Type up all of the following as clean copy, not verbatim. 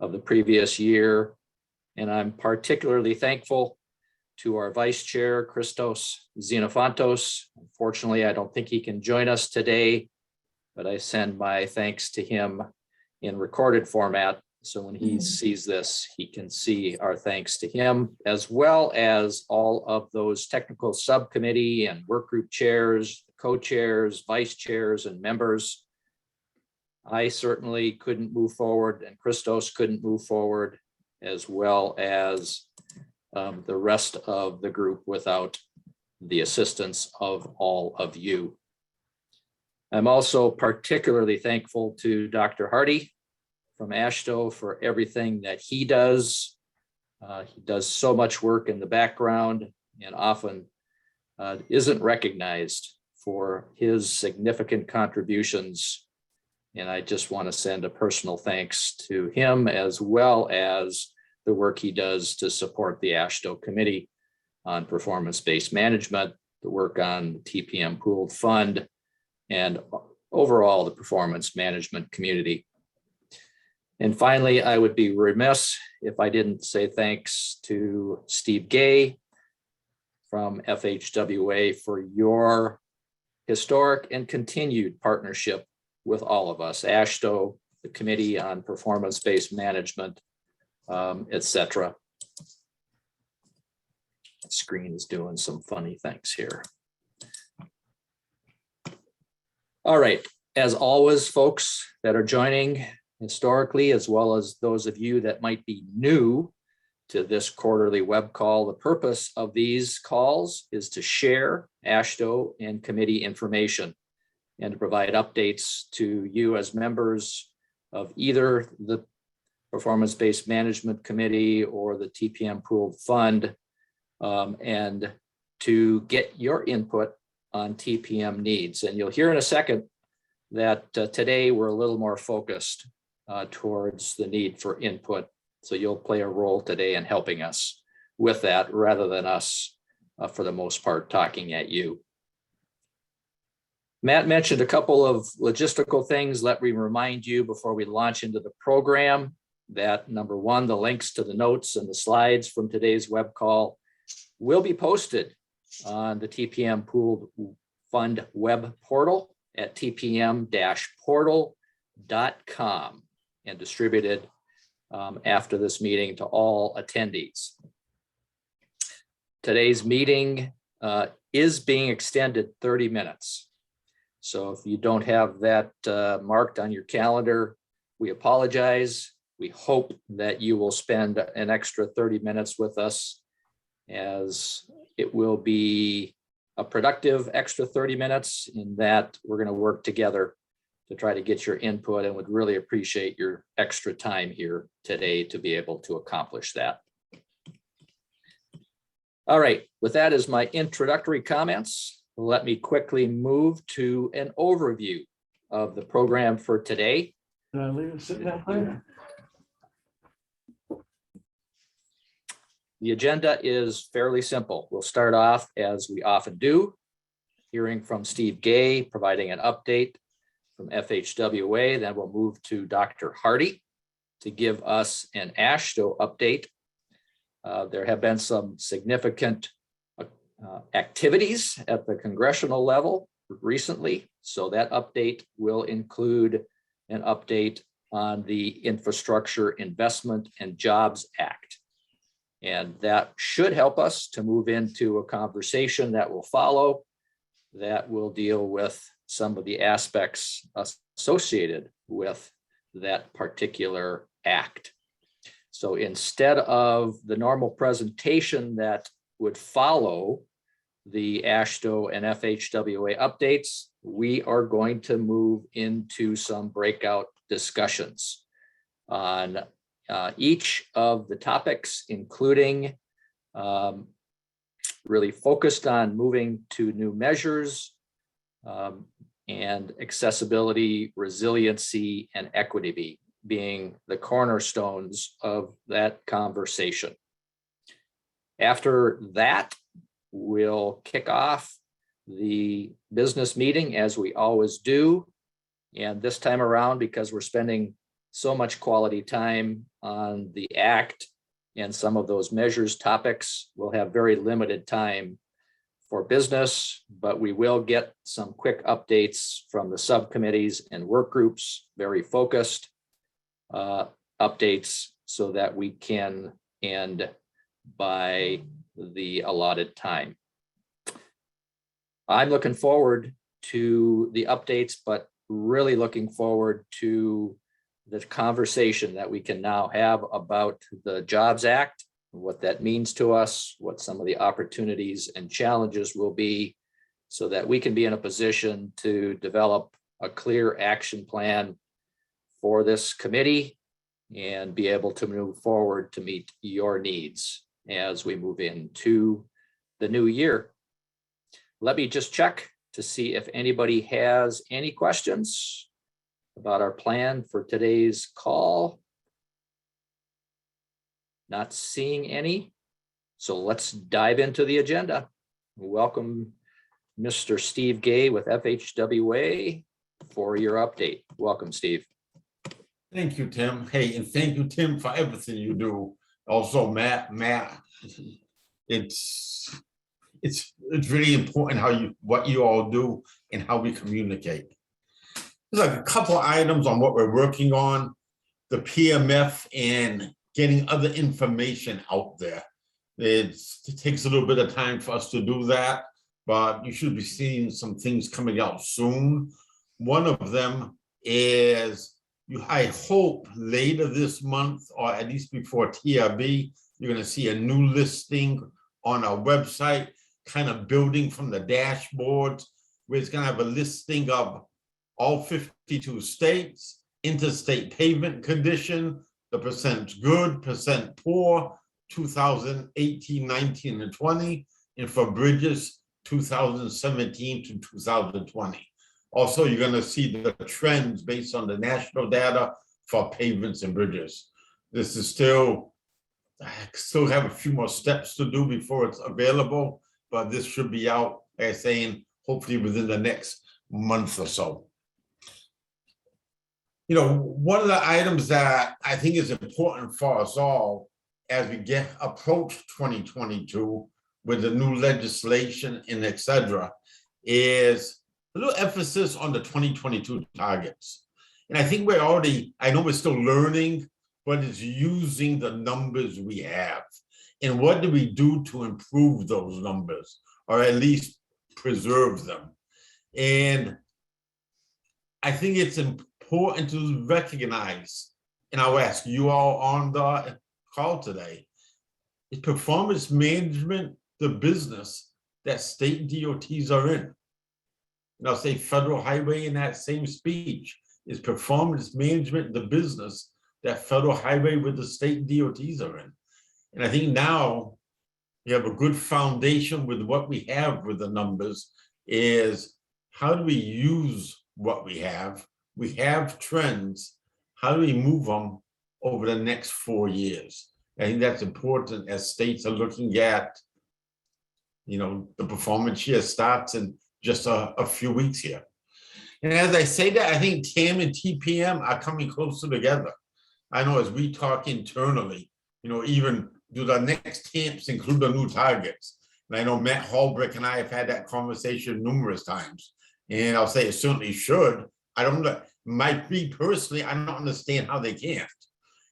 of the previous year. And I'm particularly thankful to our Vice Chair, Christos Xenofontos. Unfortunately, I don't think he can join us today, but I send my thanks to him in recorded format. So when he sees this, he can see our thanks to him, as well as all of those technical subcommittee and work group chairs, co-chairs, vice chairs, and members. I certainly couldn't move forward, and Christos couldn't move forward, as well as the rest of the group without the assistance of all of you. I'm also particularly thankful to Dr. Hardy from AASHTO for everything that he does. He does so much work in the background and often isn't recognized for his significant contributions. And I just want to send a personal thanks to him, as well as the work he does to support the AASHTO Committee on Performance-Based Management, the work on the TPM Pooled Fund, and overall the performance management community. And finally, I would be remiss if I didn't say thanks to Steve Gay from FHWA for your historic and continued partnership with all of us, AASHTO, the Committee on Performance-Based Management, etc. The screen is doing some funny things here. All right, as always, folks that are joining historically, as well as those of you that might be new to this quarterly web call, the purpose of these calls is to share AASHTO and committee information and to provide updates to you as members of either the Performance-Based Management Committee or the TPM Pooled Fund, and to get your input on TPM needs. And you'll hear in a second that today we're a little more focused towards the need for input. So you'll play a role today in helping us with that, rather than us, for the most part, talking at you. Matt mentioned a couple of logistical things. Let me remind you before we launch into the program that, number one, the links to the notes and the slides from today's web call will be posted on the TPM Pooled Fund web portal at tpm-portal.com and distributed after this meeting to all attendees. Today's meeting is being extended 30 minutes. So if you don't have that marked on your calendar, we apologize. We hope that you will spend an extra 30 minutes with us, as it will be a productive extra 30 minutes in that we're going to work together to try to get your input, and would really appreciate your extra time here today to be able to accomplish that. All right, with that as my introductory comments, let me quickly move to an overview of the program for today. Can I leave it sitting out there? The agenda is fairly simple. We'll start off, as we often do, hearing from Steve Gay, providing an update from FHWA. Then we'll move to Dr. Hardy to give us an AASHTO update. There have been some significant activities at the congressional level recently, so that update will include an update on the Infrastructure Investment and Jobs Act. And that should help us to move into a conversation that will follow, that will deal with some of the aspects associated with that particular act. So instead of the normal presentation that would follow the AASHTO and FHWA updates, we are going to move into some breakout discussions on each of the topics, including really focused on moving to new measures and accessibility, resiliency, and equity being the cornerstones of that conversation. After that, we'll kick off the business meeting as we always do. And this time around, because we're spending so much quality time on the act and some of those measures topics. We'll have very limited time for business, but we will get some quick updates from the subcommittees and work groups, very focused updates so that we can end by the allotted time. I'm looking forward to the updates, but really looking forward to the conversation that we can now have about the Jobs Act, what that means to us, what some of the opportunities and challenges will be, so that we can be in a position to develop a clear action plan for this committee and be able to move forward to meet your needs as we move into the new year. Let me just check to see if anybody has any questions about our plan for today's call. Not seeing any. So let's dive into the agenda. Welcome, Mr. Steve Gay with FHWA for your update. Welcome, Steve. Thank you, Tim. Hey, and thank you, Tim, for everything you do. Also, Matt, it's really important what you all do and how we communicate. There's like a couple of items on what we're working on, the PMF and getting other information out there. It takes a little bit of time for us to do that, but you should be seeing some things coming out soon. One of them is, I hope later this month, or at least before TRB, you're going to see a new listing on our website, kind of building from the dashboard, where it's going to have a listing of all 52 states, interstate pavement condition, the percent good, percent poor, 2018, 19, and 20, and for bridges, 2017 to 2020. Also, you're going to see the trends based on the national data for pavements and bridges. This is I still have a few more steps to do before it's available, but this should be out, like I'm saying, hopefully within the next month or so. You know, one of the items that I think is important for us all as we approach 2022 with the new legislation and et cetera, is a little emphasis on the 2022 targets. And I think I know we're still learning, but it's using the numbers we have. And what do we do to improve those numbers, or at least preserve them? And I think it's important to recognize, and I'll ask you all on the call today, is performance management the business that state DOTs are in? And I'll say federal highway in that same speech. Is performance management the business that federal highway with the state DOTs are in? And I think now we have a good foundation with what we have with the numbers, is how do we use what we have? We have trends. How do we move them over the next 4 years? I think that's important as states are looking at, you know, the performance year starts in just a few weeks here. And as I say that, I think TAM and TPM are coming closer together. I know as we talk internally, you know, even do the next TAMPs include the new targets? And I know Matt Holbrick and I have had that conversation numerous times. And I'll say it certainly should. I don't know, might be personally, I don't understand how they can't.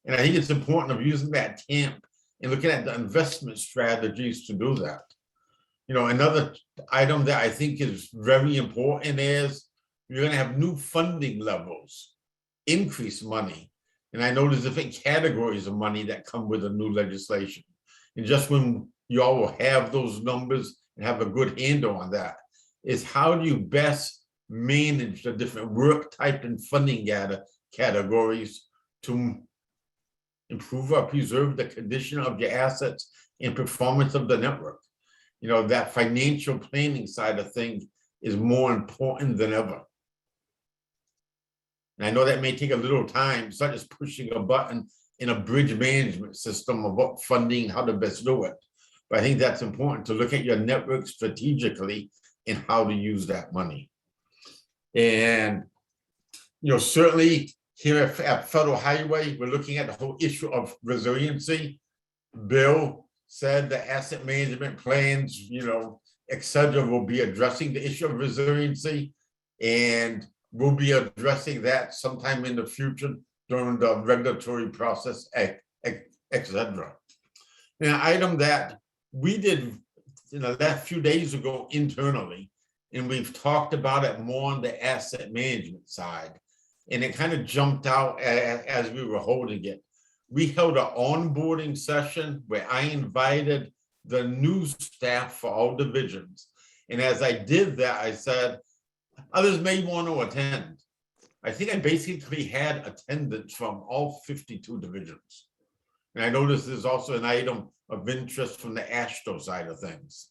And I think it's important of using that TAMP and looking at the investment strategies to do that. You know, another item that I think is very important is you're going to have new funding levels, increased money. And I know there's different categories of money that come with the new legislation. And just when you all will have those numbers and have a good handle on that, is how do you best manage the different work type and funding categories to improve or preserve the condition of your assets and performance of the network? You know, that financial planning side of things is more important than ever. And I know that may take a little time. It's not just pushing a button in a bridge management system of what funding, how to best do it. But I think that's important to look at your network strategically and how to use that money. And, you know, certainly here at Federal Highway, we're looking at the whole issue of resiliency. Bill said the asset management plans, et cetera, will be addressing the issue of resiliency. And we'll be addressing that sometime in the future during the regulatory process, et cetera. An item that we did that few days ago internally, and we've talked about it more on the asset management side. And it kind of jumped out as we were holding it. We held an onboarding session where I invited the new staff for all divisions. And as I did that, I said, others may want to attend. I think I basically had attendance from all 52 divisions. And I noticed there's also an item of interest from the AASHTO side of things.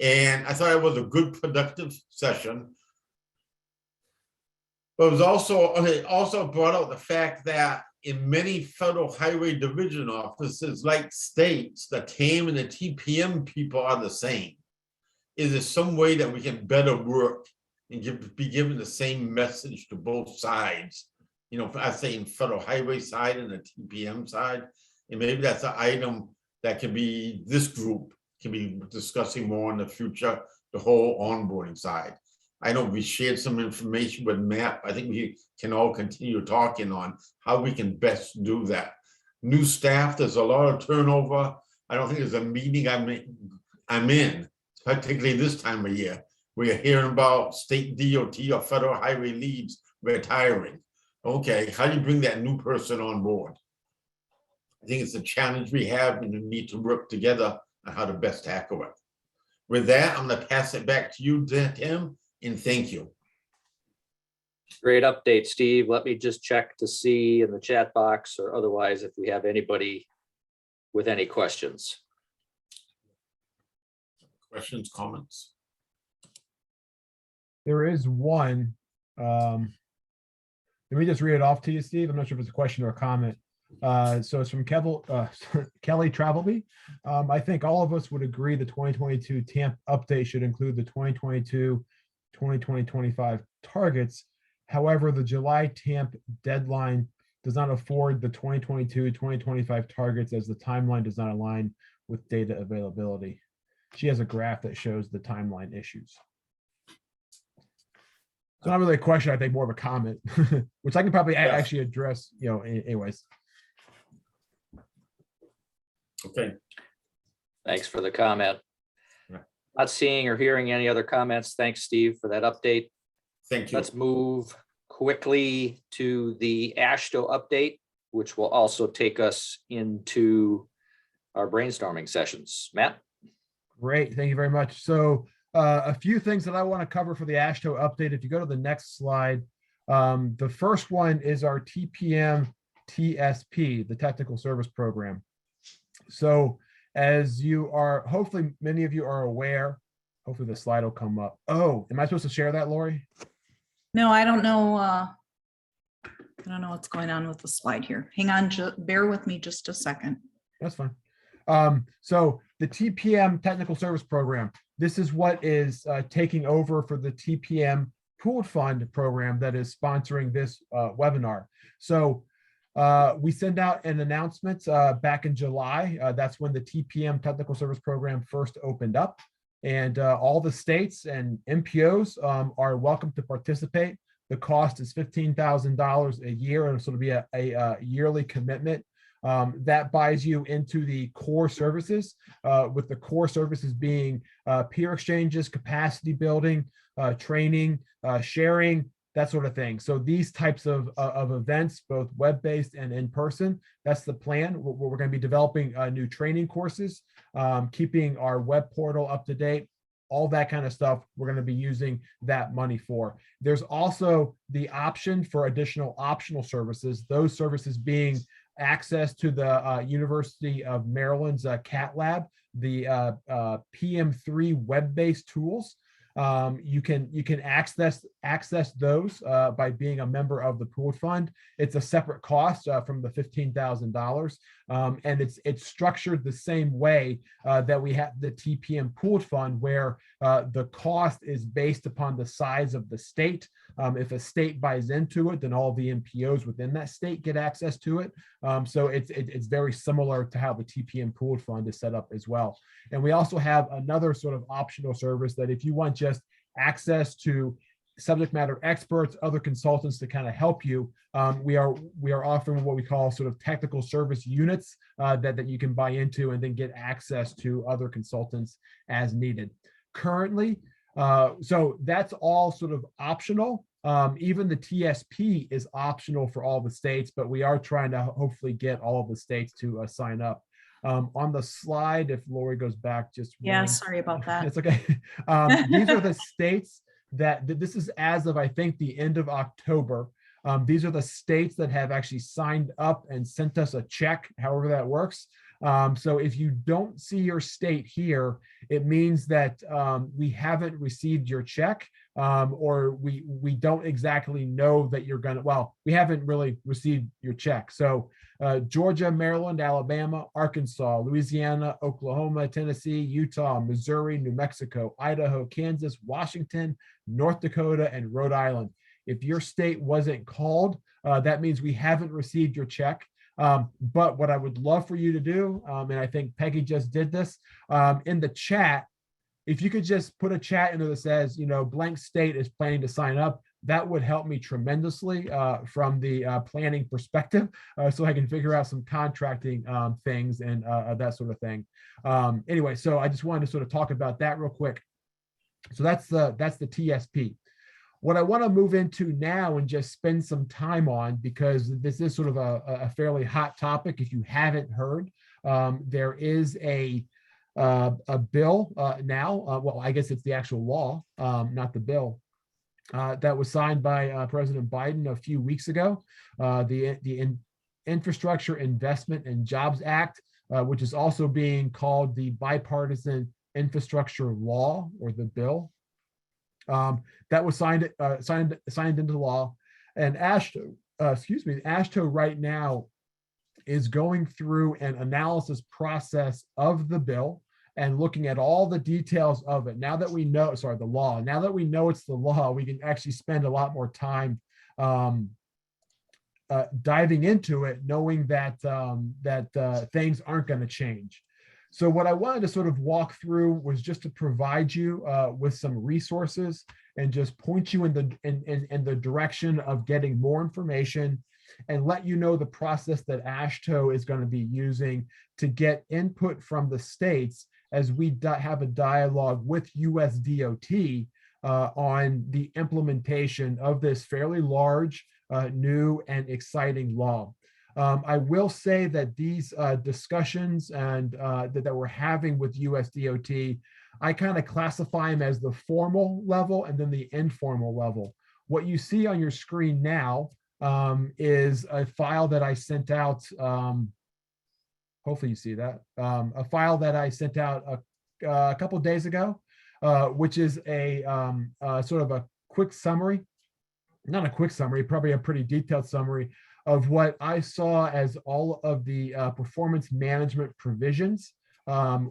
And I thought it was a good, productive session. But it also brought out the fact that in many federal highway division offices, like states, the TAM and the TPM people are the same. Is there some way that we can better work and be given the same message to both sides? I say in federal highway side and the TPM side, and maybe that's an item that can be, this group can be discussing more in the future, the whole onboarding side. I know we shared some information with Matt. I think we can all continue talking on how we can best do that. New staff, there's a lot of turnover. I don't think there's a meeting I'm in, particularly this time of year. We're hearing about state DOT or federal highway leads retiring. Okay, how do you bring that new person on board? I think it's a challenge we have, and we need to work together on how to best tackle it. With that, I'm going to pass it back to you, Tim, and thank you. Great update, Steve. Let me just check to see in the chat box or otherwise if we have anybody with any questions. Questions, comments? There is one. Let me just read it off to you, Steve. I'm not sure if it's a question or a comment. So it's from Kelly Travelby. I think all of us would agree the 2022 TAMP update should include the 2022-2025 targets. However, the July TAMP deadline does not afford the 2022-2025 targets as the timeline does not align with data availability. She has a graph that shows the timeline issues. It's not really a question, I think more of a comment, which I can probably actually address, anyways. Okay. Thanks for the comment. Yeah. Not seeing or hearing any other comments. Thanks, Steve, for that update. Thank you. Let's move quickly to the AASHTO update, which will also take us into our brainstorming sessions. Matt? Great, thank you very much. So a few things that I want to cover for the AASHTO update. If you go to the next slide, the first one is our TPM TSP, the Technical Service Program. So as you are, hopefully many of you are aware, hopefully the slide will come up. Oh, am I supposed to share that, Lori? No, I don't know. I don't know what's going on with the slide here. Hang on, bear with me just a second. That's fine. So the TPM Technical Service Program, this is what is taking over for the TPM Pooled Fund program that is sponsoring this webinar. So we sent out an announcement back in July. That's when the TPM Technical Service Program first opened up. And all the states and MPOs are welcome to participate. The cost is $15,000 a year, and so it'll be a yearly commitment. That buys you into the core services, with the core services being peer exchanges, capacity building, training, sharing, that sort of thing. So these types of events, both web-based and in person, that's the plan. We're going to be developing new training courses, keeping our web portal up to date, all that kind of stuff we're going to be using that money for. There's also the option for additional optional services, those services being access to the University of Maryland's CAT Lab, the PM3 web-based tools. You can access those by being a member of the pooled fund. It's a separate cost from the $15,000, and it's structured the same way that we have the TPM pooled fund, where the cost is based upon the size of the state. If a state buys into it, then all the MPOs within that state get access to it. So it's very similar to how the TPM pooled fund is set up as well. And we also have another sort of optional service that if you want just access to subject matter experts, other consultants to kind of help you, we are offering what we call sort of technical service units that you can buy into and then get access to other consultants as needed. Currently, so that's all sort of optional. Even the TSP is optional for all the states, but we are trying to hopefully get all of the states to sign up. On the slide, if Lori goes back just Yeah, one. sorry about that. It's okay. These are the states that this is as of, I think, the end of October. These are the states that have actually signed up and sent us a check, however that works. So if you don't see your state here, it means that we haven't received your check, or we don't exactly know that you're gonna, well, we haven't really received your check. So Georgia, Maryland, Alabama, Arkansas, Louisiana, Oklahoma, Tennessee, Utah, Missouri, New Mexico, Idaho, Kansas, Washington, North Dakota, and Rhode Island. If your state wasn't called, that means we haven't received your check. But what I would love for you to do, and I think Peggy just did this, in the chat, if you could just put a chat in there that says, blank state is planning to sign up, that would help me tremendously from the planning perspective, so I can figure out some contracting things and that sort of thing. Anyway, so I just wanted to sort of talk about that real quick. So that's the TSP. What I want to move into now and just spend some time on, because this is sort of a fairly hot topic, if you haven't heard, there is a bill now, well, I guess it's the actual law, not the bill, that was signed by President Biden a few weeks ago, the Infrastructure Investment and Jobs Act, which is also being called the Bipartisan Infrastructure Law, or the bill. That was signed into law, and AASHTO right now is going through an analysis process of the bill and looking at all the details of it. Now that we know, the law. Now that we know it's the law, we can actually spend a lot more time diving into it, knowing that things aren't going to change. So what I wanted to sort of walk through was just to provide you with some resources and just point you in the direction of getting more information and let you know the process that AASHTO is going to be using to get input from the states as we have a dialogue with USDOT on the implementation of this fairly large, new and exciting law. I will say that these discussions and that we're having with USDOT, I kind of classify them as the formal level and then the informal level. What you see on your screen now is a file that I sent out. Hopefully you see that. A file that I sent out a couple of days ago, which is a sort of a quick summary, not a quick summary, probably a pretty detailed summary of what I saw as all of the performance management provisions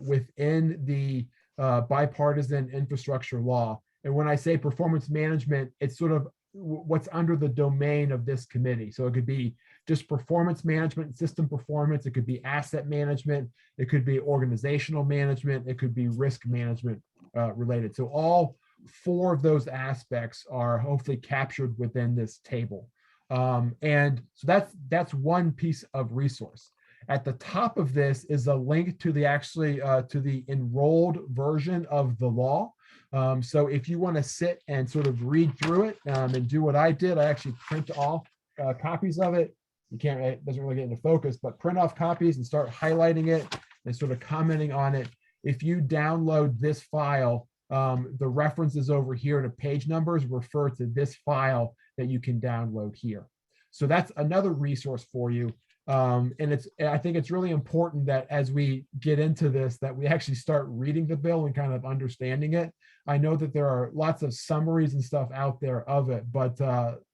within the bipartisan infrastructure law. And when I say performance management, it's sort of what's under the domain of this committee. So it could be just performance management, system performance, it could be asset management, it could be organizational management, it could be risk management related. So all four of those aspects are hopefully captured within this table. And so that's one piece of resource. At the top of this is a link to the to the enrolled version of the law. So if you want to sit and sort of read through it and do what I did, I actually print off copies of it. You can't, it doesn't really get into focus, but print off copies and start highlighting it and sort of commenting on it. If you download this file, the references over here to page numbers refer to this file that you can download here. So that's another resource for you. And I think it's really important that as we get into this, that we actually start reading the bill and kind of understanding it. I know that there are lots of summaries and stuff out there of it, but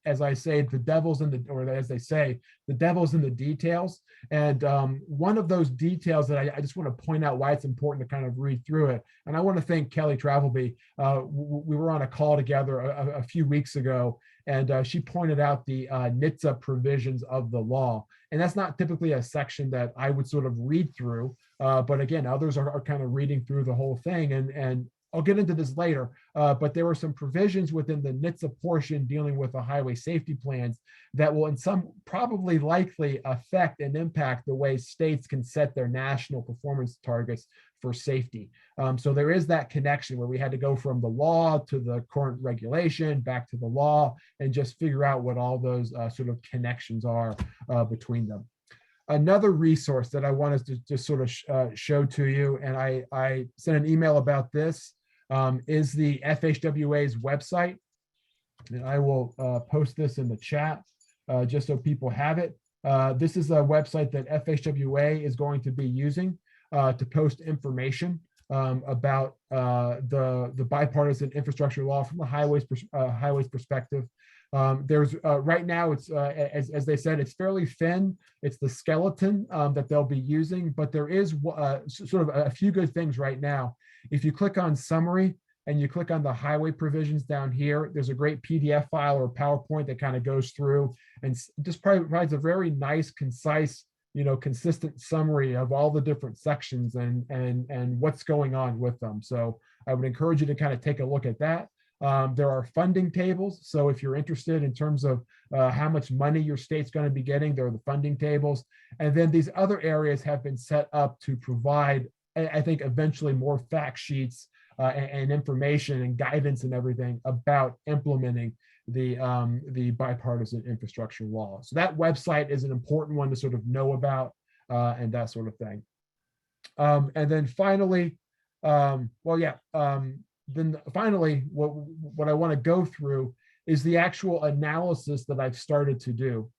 as I say, the devil's in the, or as they say, the devil's in the details. And one of those details that I just want to point out why it's important to kind of read through it. And I want to thank Kelly Travelby. We were on a call together a few weeks ago, And she pointed out the NHTSA provisions of the law. And that's not typically a section that I would sort of read through. But again, others are kind of reading through the whole thing. And I'll get into this later, but there were some provisions within the NHTSA portion dealing with the highway safety plans that will in some probably likely affect and impact the way states can set their national performance targets for safety. So there is that connection where we had to go from the law to the current regulation, back to the law, and just figure out what all those sort of connections are between them. Another resource that I wanted to just sort of show to you, and I sent an email about this, is the FHWA's website. And I will post this in the chat just so people have it. This is a website that FHWA is going to be using to post information about the bipartisan infrastructure law from the highways perspective. There's right now, it's as they said, it's fairly thin. It's the skeleton that they'll be using, but there is sort of a few good things right now. If you click on summary and you click on the highway provisions down here, there's a great PDF file or PowerPoint that kind of goes through and just provides a very nice, concise, consistent summary of all the different sections and what's going on with them. So I would encourage you to kind of take a look at that. There are funding tables. So if you're interested in terms of how much money your state's going to be getting, there are the funding tables. And then these other areas have been set up to provide, I think, eventually more fact sheets and information and guidance and everything about implementing the bipartisan infrastructure law. So that website is an important one to sort of know about and that sort of thing. And then finally, then finally, what I want to go through is the actual analysis that I've started to do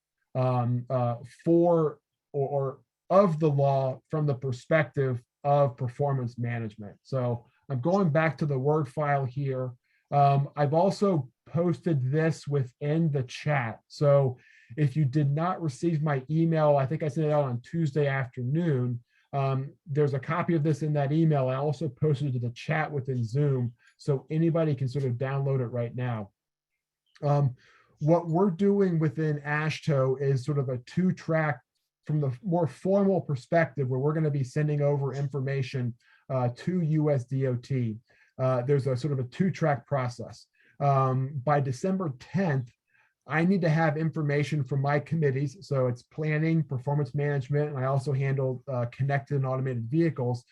for or of the law from the perspective of performance management. So I'm going back to the Word file here. I've also posted this within the chat. So if you did not receive my email, I think I sent it out on Tuesday afternoon. There's a copy of this in that email. I also posted it to the chat within Zoom, so anybody can sort of download it right now. What we're doing within AASHTO is sort of a two-track from the more formal perspective, where we're going to be sending over information to USDOT. There's a sort of a two-track process. By December 10th, I need to have information from my committees. So it's planning, performance management, and I also handle connected and automated vehicles.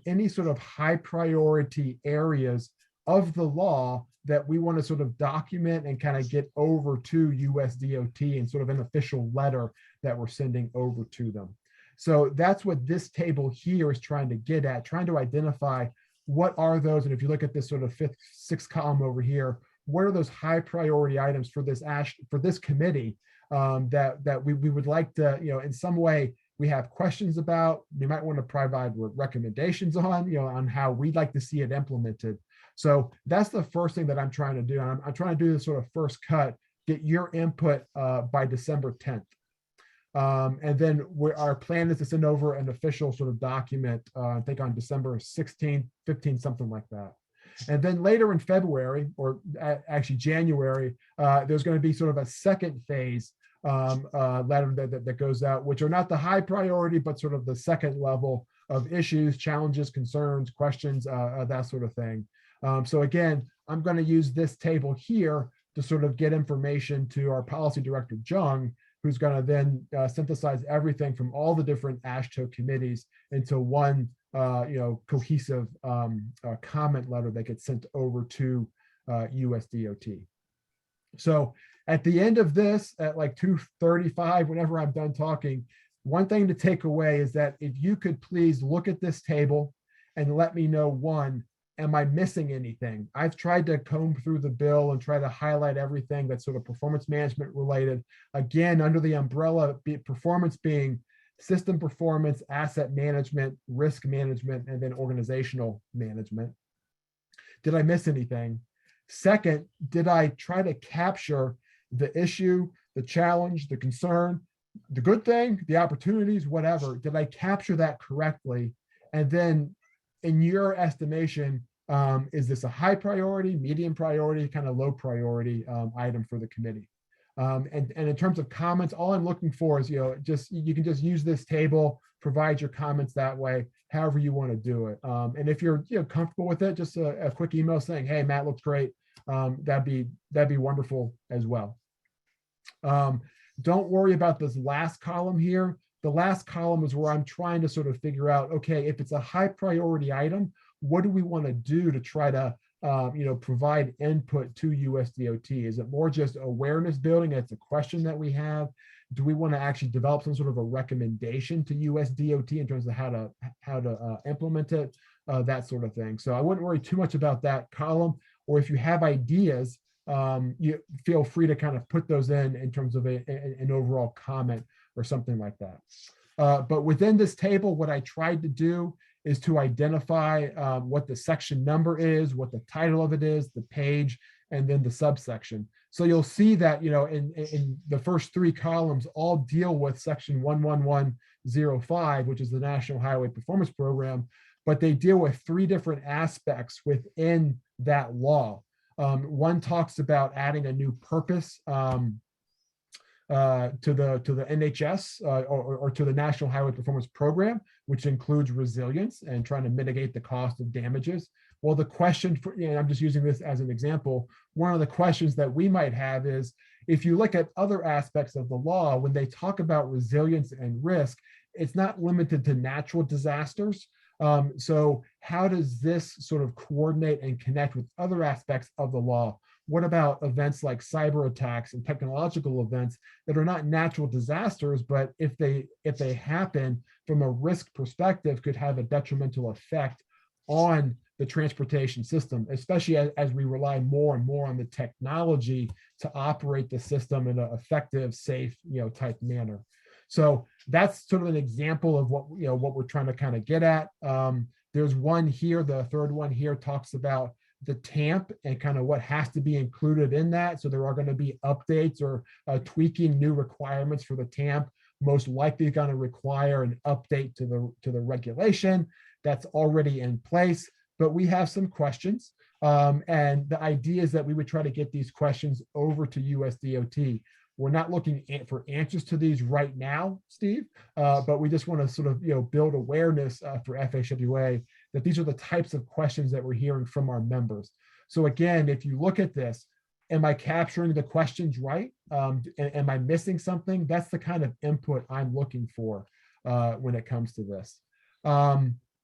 Any sort of high priority areas of the law that we want to sort of document and kind of get over to USDOT in sort of an official letter that we're sending over to them. So that's what this table here is trying to get at, trying to identify what are those, and if you look at this sort of sixth column over here, what are those high priority items for this committee that we would like to, in some way we have questions about, we might want to provide recommendations on, on how we'd like to see it implemented. So that's the first thing that I'm trying to do. I'm trying to do this sort of first cut, get your input by December 10th. And then our plan is to send over an official sort of document, I think on December 16th, 15th, something like that. And then later in February, or actually January, there's going to be sort of a second phase letter that goes out, which are not the high priority, but sort of the second level of issues, challenges, concerns, questions, that sort of thing. So again, I'm going to use this table here to sort of get information to our policy director, Jung, who's going to then synthesize everything from all the different AASHTO committees into one cohesive comment letter that gets sent over to USDOT. So at the end of this, at like 2:35, whenever I'm done talking, one thing to take away is that if you could please look at this table and let me know, one, am I missing anything? I've tried to comb through the bill and try to highlight everything that's sort of performance management related. Again, under the umbrella, performance being system performance, asset management, risk management, and then organizational management. Did I miss anything? Second, did I try to capture the issue, the challenge, the concern, the good thing, the opportunities, whatever? Did I capture that correctly? And then in your estimation, Is this a high priority, medium priority, kind of low priority item for the committee? And in terms of comments, all I'm looking for is, just you can just use this table, provide your comments that way, however you want to do it. And if you're comfortable with it, just a quick email saying, hey, Matt looks great. That'd be wonderful as well. Don't worry about this last column here. The last column is where I'm trying to sort of figure out, okay, if it's a high priority item, what do we want to do to try to provide input to USDOT? Is it more just awareness building? It's a question that we have. Do we want to actually develop some sort of a recommendation to USDOT in terms of how to implement it, that sort of thing? So I wouldn't worry too much about that column. Or if you have ideas, you feel free to kind of put those in terms of an overall comment or something like that. But within this table, what I tried to do is to identify what the section number is, what the title of it is, the page, and then the subsection. So you'll see that, in the first three columns all deal with section 11105, which is the National Highway Performance Program, but they deal with three different aspects within that law. One talks about adding a new purpose to the NHS or to the National Highway Performance Program, which includes resilience and trying to mitigate the cost of damages. Well, the question for, I'm just using this as an example, one of the questions that we might have is, if you look at other aspects of the law, when they talk about resilience and risk, it's not limited to natural disasters. So how does this sort of coordinate and connect with other aspects of the law? What about events like cyber attacks and technological events that are not natural disasters, but if they happen from a risk perspective, could have a detrimental effect on the transportation system, especially as we rely more and more on the technology to operate the system in an effective, safe, type manner. So that's sort of an example of what we're trying to kind of get at. There's one here, the third one here talks about the TAMP and kind of what has to be included in that. So there are going to be updates or tweaking new requirements for the TAMP, most likely going to require an update to the regulation that's already in place. But we have some questions, and the idea is that we would try to get these questions over to USDOT. We're not looking for answers to these right now, Steve, but we just want to sort of build awareness for FHWA that these are the types of questions that we're hearing from our members. So again, if you look at this, am I capturing the questions right? Am I missing something? That's the kind of input I'm looking for when it comes to this.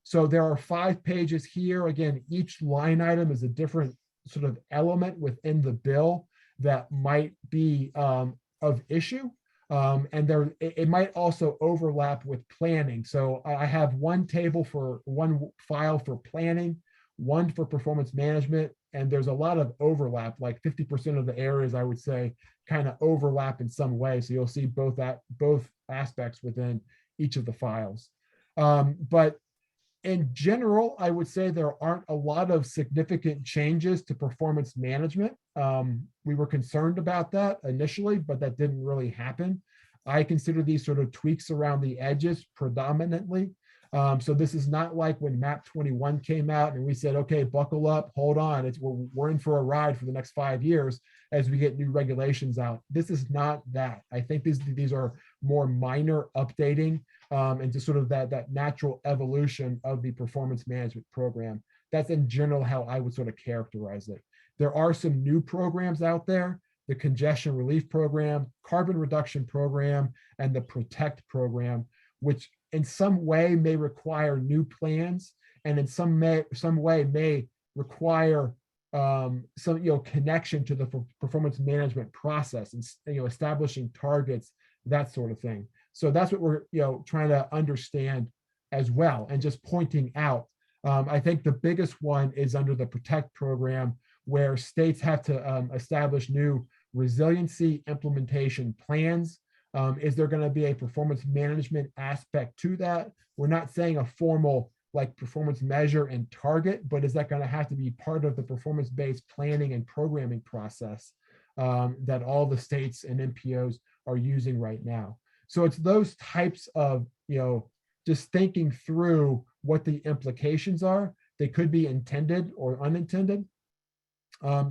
So there are 5 pages here. Again, each line item is a different sort of element within the bill that might be of issue. And it might also overlap with planning. So I have one file for planning, one for performance management, and there's a lot of overlap, like 50% of the areas I would say kind of overlap in some way. So you'll see both aspects within each of the files. But in general, I would say there aren't a lot of significant changes to performance management. We were concerned about that initially, but that didn't really happen. I consider these sort of tweaks around the edges predominantly. So this is not like when MAP 21 came out and we said, okay, buckle up, hold on. We're in for a ride for the next 5 years as we get new regulations out. This is not that. I think these are more minor updating and just sort of that natural evolution of the performance management program. That's in general how I would sort of characterize it. There are some new programs out there, the congestion relief program, carbon reduction program, and the protect program, which in some way may require new plans, and in some way may require some connection to the performance management process and establishing targets, that sort of thing. So that's what we're trying to understand as well, and just pointing out. I think the biggest one is under the protect program, where states have to establish new resiliency implementation plans. Is there going to be a performance management aspect to that? We're not saying a formal performance measure and target, but is that going to have to be part of the performance-based planning and programming process that all the states and NPOs are using right now? So it's those types of, just thinking through what the implications are They could be intended or unintended.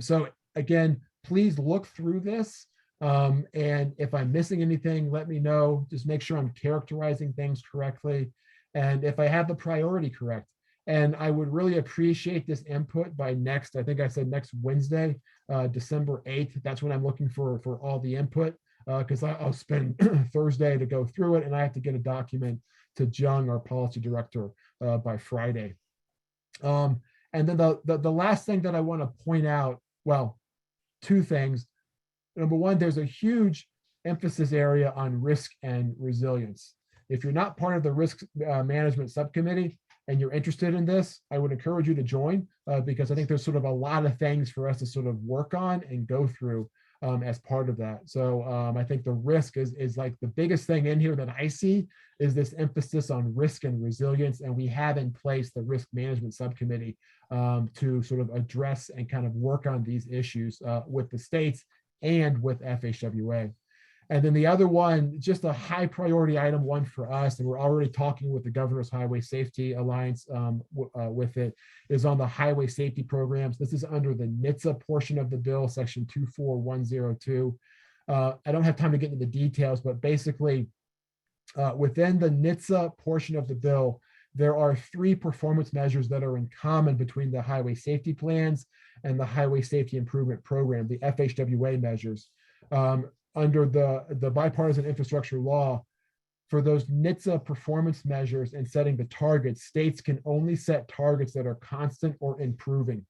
So again, please look through this. And if I'm missing anything, let me know. Just make sure I'm characterizing things correctly. And if I have the priority correct. And I would really appreciate this input by next, I think I said next Wednesday, December 8th. That's when I'm looking for all the input, because I'll spend Thursday to go through it, and I have to get a document to Jung, our policy director, by Friday. And then the last thing that I want to point out, well, two things. Number one, there's a huge emphasis area on risk and resilience. If you're not part of the risk management subcommittee and you're interested in this, I would encourage you to join, because I think there's sort of a lot of things for us to sort of work on and go through as part of that. So I think the risk is like the biggest thing in here that I see is this emphasis on risk and resilience. And we have in place the risk management subcommittee to sort of address and kind of work on these issues with the states and with FHWA. And then the other one, just a high priority item one for us, and we're already talking with the Governor's Highway Safety Alliance with it, is on the highway safety programs. This is under the NHTSA portion of the bill, section 24102. I don't have time to get into the details, but basically within the NHTSA portion of the bill, there are 3 performance measures that are in common between the highway safety plans and the highway safety improvement program, the FHWA measures. Under the bipartisan infrastructure law, for those NHTSA performance measures and setting the targets, states can only set targets that are constant or improving,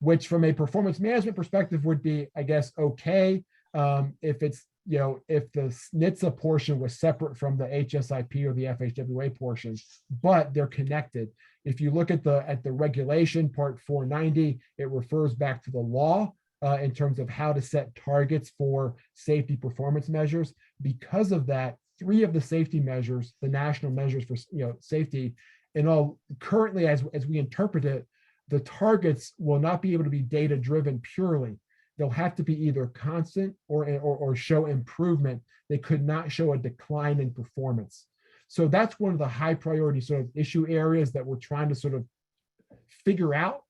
which from a performance management perspective would be, I guess, okay. If it's, if the NHTSA portion was separate from the HSIP or the FHWA portion, but they're connected. If you look at the regulation, part 490, it refers back to the law in terms of how to set targets for safety performance measures. Because of that, 3 of the safety measures, the national measures for safety, and all currently as we interpret it, the targets will not be able to be data driven purely. They'll have to be either constant or show improvement. They could not show a decline in performance. So that's one of the high priority sort of issue areas that we're trying to sort of figure out.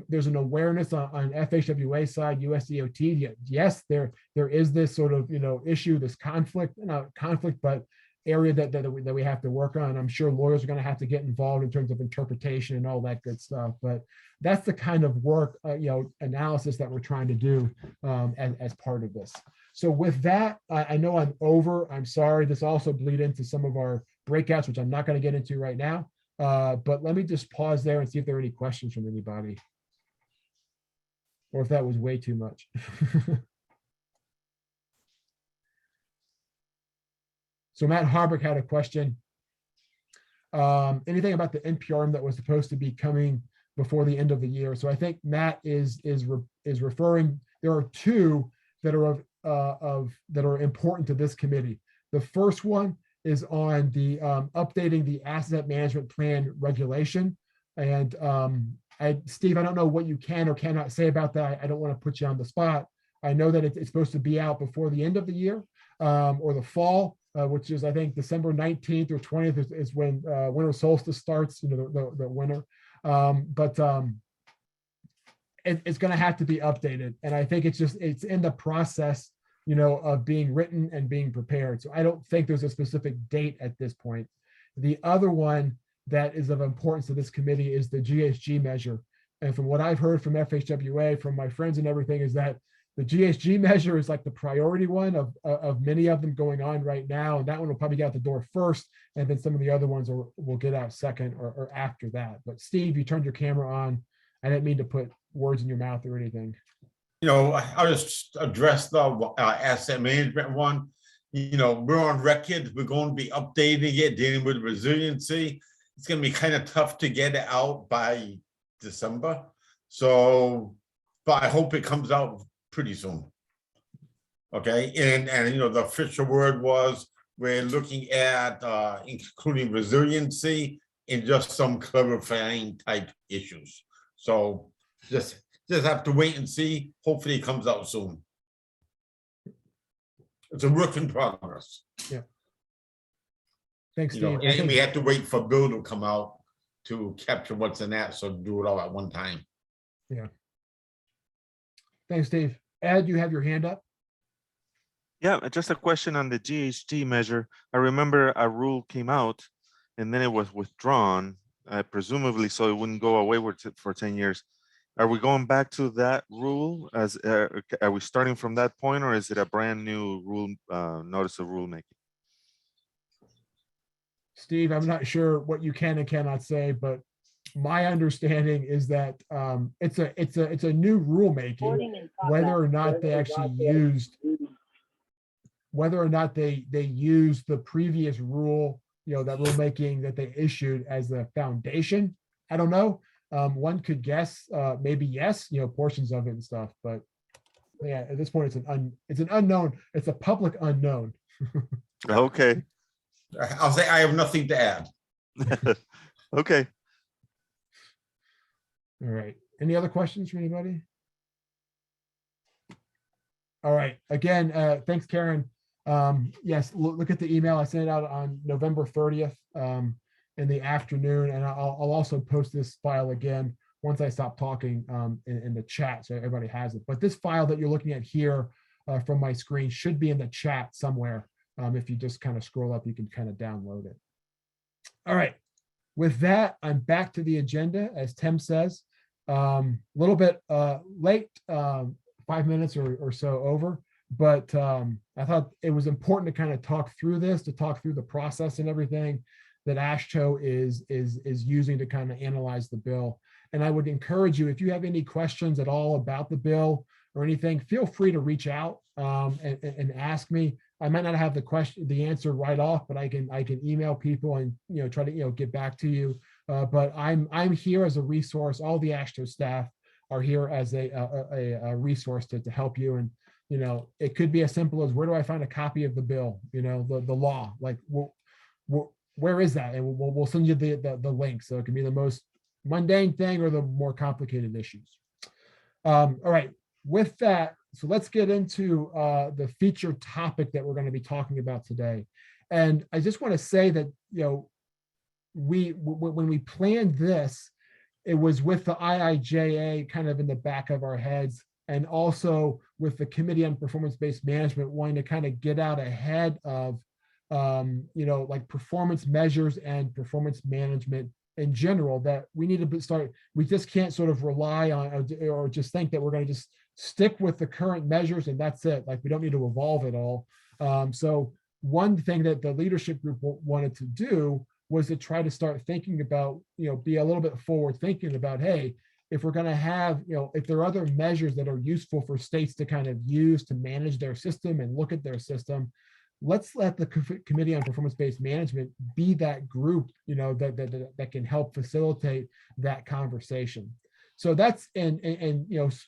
There's an awareness on FHWA side, USDOT. Yes, there is this sort of issue, this conflict, not conflict, but area that we have to work on. I'm sure lawyers are going to have to get involved in terms of interpretation and all that good stuff. But that's the kind of work, analysis that we're trying to do as part of this. So with that, I know I'm over. I'm sorry. This also bleed into some of our breakouts, which I'm not going to get into right now. But let me just pause there and see if there are any questions from anybody, or if that was way too much. So Matt Harburg had a question. Anything about the NPRM that was supposed to be coming before the end of the year? So I think Matt is referring. There are 2 that are important to this committee. The first one is on the updating the asset management plan regulation. And Steve, I don't know what you can or cannot say about that. I don't want to put you on the spot. I know that it's supposed to be out before the end of the year or the fall, which is, I think, December 19th or 20th is when winter solstice starts, the winter. It's going to have to be updated. And I think it's in the process of being written and being prepared. So I don't think there's a specific date at this point. The other one that is of importance to this committee is the GHG measure. And from what I've heard from FHWA, from my friends and everything, is that the GHG measure is like the priority one of many of them going on right now. And that one will probably get out the door first. And then some of the other ones will get out second or after that. But Steve, you turned your camera on. I didn't mean to put words in your mouth or anything. I'll just address the asset management one. We're on record. We're going to be updating it, dealing with resiliency. It's going to be kind of tough to get it out by December. So, but I hope it comes out pretty soon. Okay, and the official word was we're looking at including resiliency and just some clarifying type issues. So just have to wait and see. Hopefully it comes out soon. It's a work in progress. Yeah. Thanks, Steve. And we have to wait for Bill to come out to capture what's in that, so do it all at one time. Thanks, Dave. Ed, you have your hand up? Yeah, just a question on the GHG measure. I remember a rule came out and then it was withdrawn, presumably so it wouldn't go away for 10 years. Are we going back to that rule? Are we starting from that point, or is it a brand new rule, notice of rulemaking? Steve, I'm not sure what you can and cannot say, but my understanding is that it's a new rulemaking. Whether or not they actually used, whether or not they used the previous rule, that rulemaking that they issued as the foundation, I don't know. One could guess, maybe yes, portions of it and stuff, but yeah, at this point, it's an unknown. It's a public unknown. Okay. I'll say I have nothing to add. Okay. All right. Any other questions from anybody? All right. Again, thanks, Karen. Yes, look at the email. I sent it out on November 30th in the afternoon, and I'll also post this file again once I stop talking in the chat, so everybody has it. But this file that you're looking at here from my screen should be in the chat somewhere. If you just kind of scroll up, you can kind of download it. All right. With that, I'm back to the agenda, as Tim says. A little bit late, 5 minutes or so over, but I thought it was important to kind of talk through this, to talk through the process and everything that AASHTO is using to kind of analyze the bill. And I would encourage you, if you have any questions at all about the bill or anything, feel free to reach out and ask me. I might not have the answer right off, but I can email people and try to get back to you. But I'm here as a resource. All the AASHTO staff are here as a resource to help you. And it could be as simple as, where do I find a copy of the bill? The law, like where is that? And we'll send you the link. So it can be the most mundane thing or the more complicated issues. All right. With that, so let's get into the featured topic that we're going to be talking about today. And I just want to say that, when we planned this, it was with the IIJA kind of in the back of our heads, and also with the Committee on Performance-Based Management wanting to kind of get out ahead of, like performance measures and performance management in general, that we need to start. We just can't sort of rely on or just think that we're going to just stick with the current measures and that's it. Like, we don't need to evolve at all. So one thing that the leadership group wanted to do was to try to start thinking about, be a little bit forward thinking about, hey, if we're going to have, if there are other measures that are useful for states to kind of use to manage their system and look at their system, let's let the Committee on Performance-Based Management be that group, that can help facilitate that conversation. So that's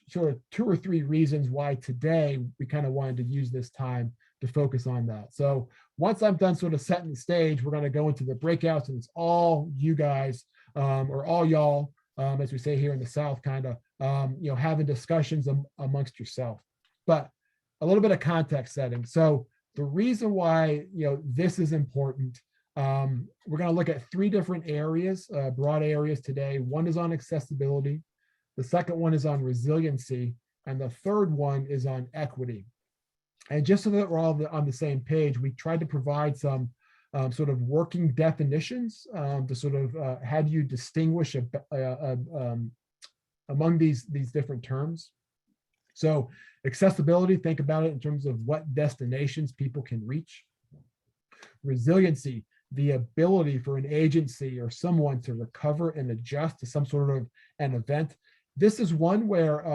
sort of 2 or 3 reasons why today we kind of wanted to use this time to focus on that. So once I'm done sort of setting the stage, we're going to go into the breakouts, and it's all you guys or all y'all, as we say here in the South, kind of having discussions amongst yourself. But a little bit of context setting. So the reason why this is important, we're going to look at 3 different areas, broad areas today. One is on accessibility. The second one is on resiliency, and the third one is on equity. And just so that we're all on the same page, we tried to provide some sort of working definitions to sort of how do you distinguish among these different terms. So accessibility, think about it in terms of what destinations people can reach. Resiliency, the ability for an agency or someone to recover and adjust to some sort of an event. This is one where,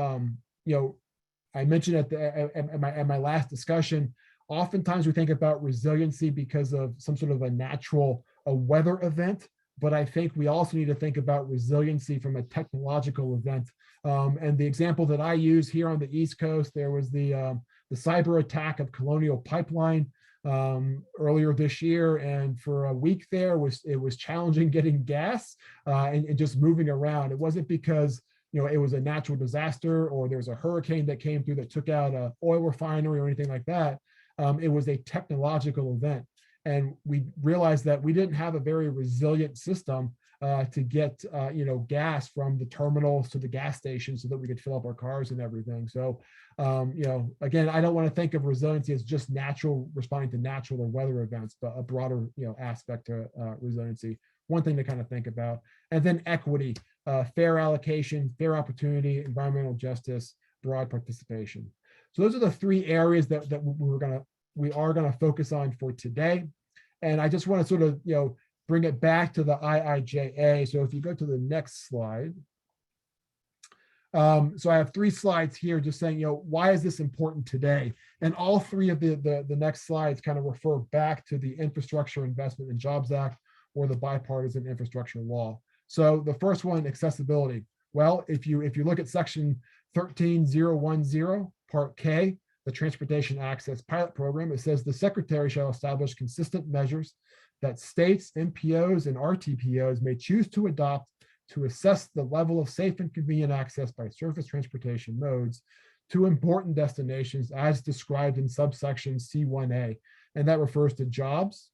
I mentioned at my last discussion, oftentimes we think about resiliency because of some sort of a weather event, but I think we also need to think about resiliency from a technological event. And the example that I use here on the East Coast, there was the cyber attack of Colonial Pipeline earlier this year, and for a week there it was challenging getting gas and just moving around. It wasn't because it was a natural disaster or there was a hurricane that came through that took out an oil refinery or anything like that. It was a technological event. And we realized that we didn't have a very resilient system to get gas from the terminals to the gas station so that we could fill up our cars and everything. So again, I don't want to think of resiliency as just natural, responding to natural or weather events, but a broader aspect to resiliency. One thing to kind of think about. And then equity, fair allocation, fair opportunity, environmental justice, broad participation. So those are the three areas that we are gonna focus on for today. And I just want to sort of bring it back to the IIJA. So if you go to the next slide. So I have 3 slides here just saying, why is this important today? And all 3 of the next slides kind of refer back to the Infrastructure Investment and Jobs Act or the bipartisan infrastructure law. So the first one, accessibility. Well, if you look at section 13010, part K, the Transportation Access Pilot Program, it says the secretary shall establish consistent measures that states, MPOs, and RTPOs may choose to adopt to assess the level of safe and convenient access by surface transportation modes to important destinations as described in subsection C1A. And that refers to jobs,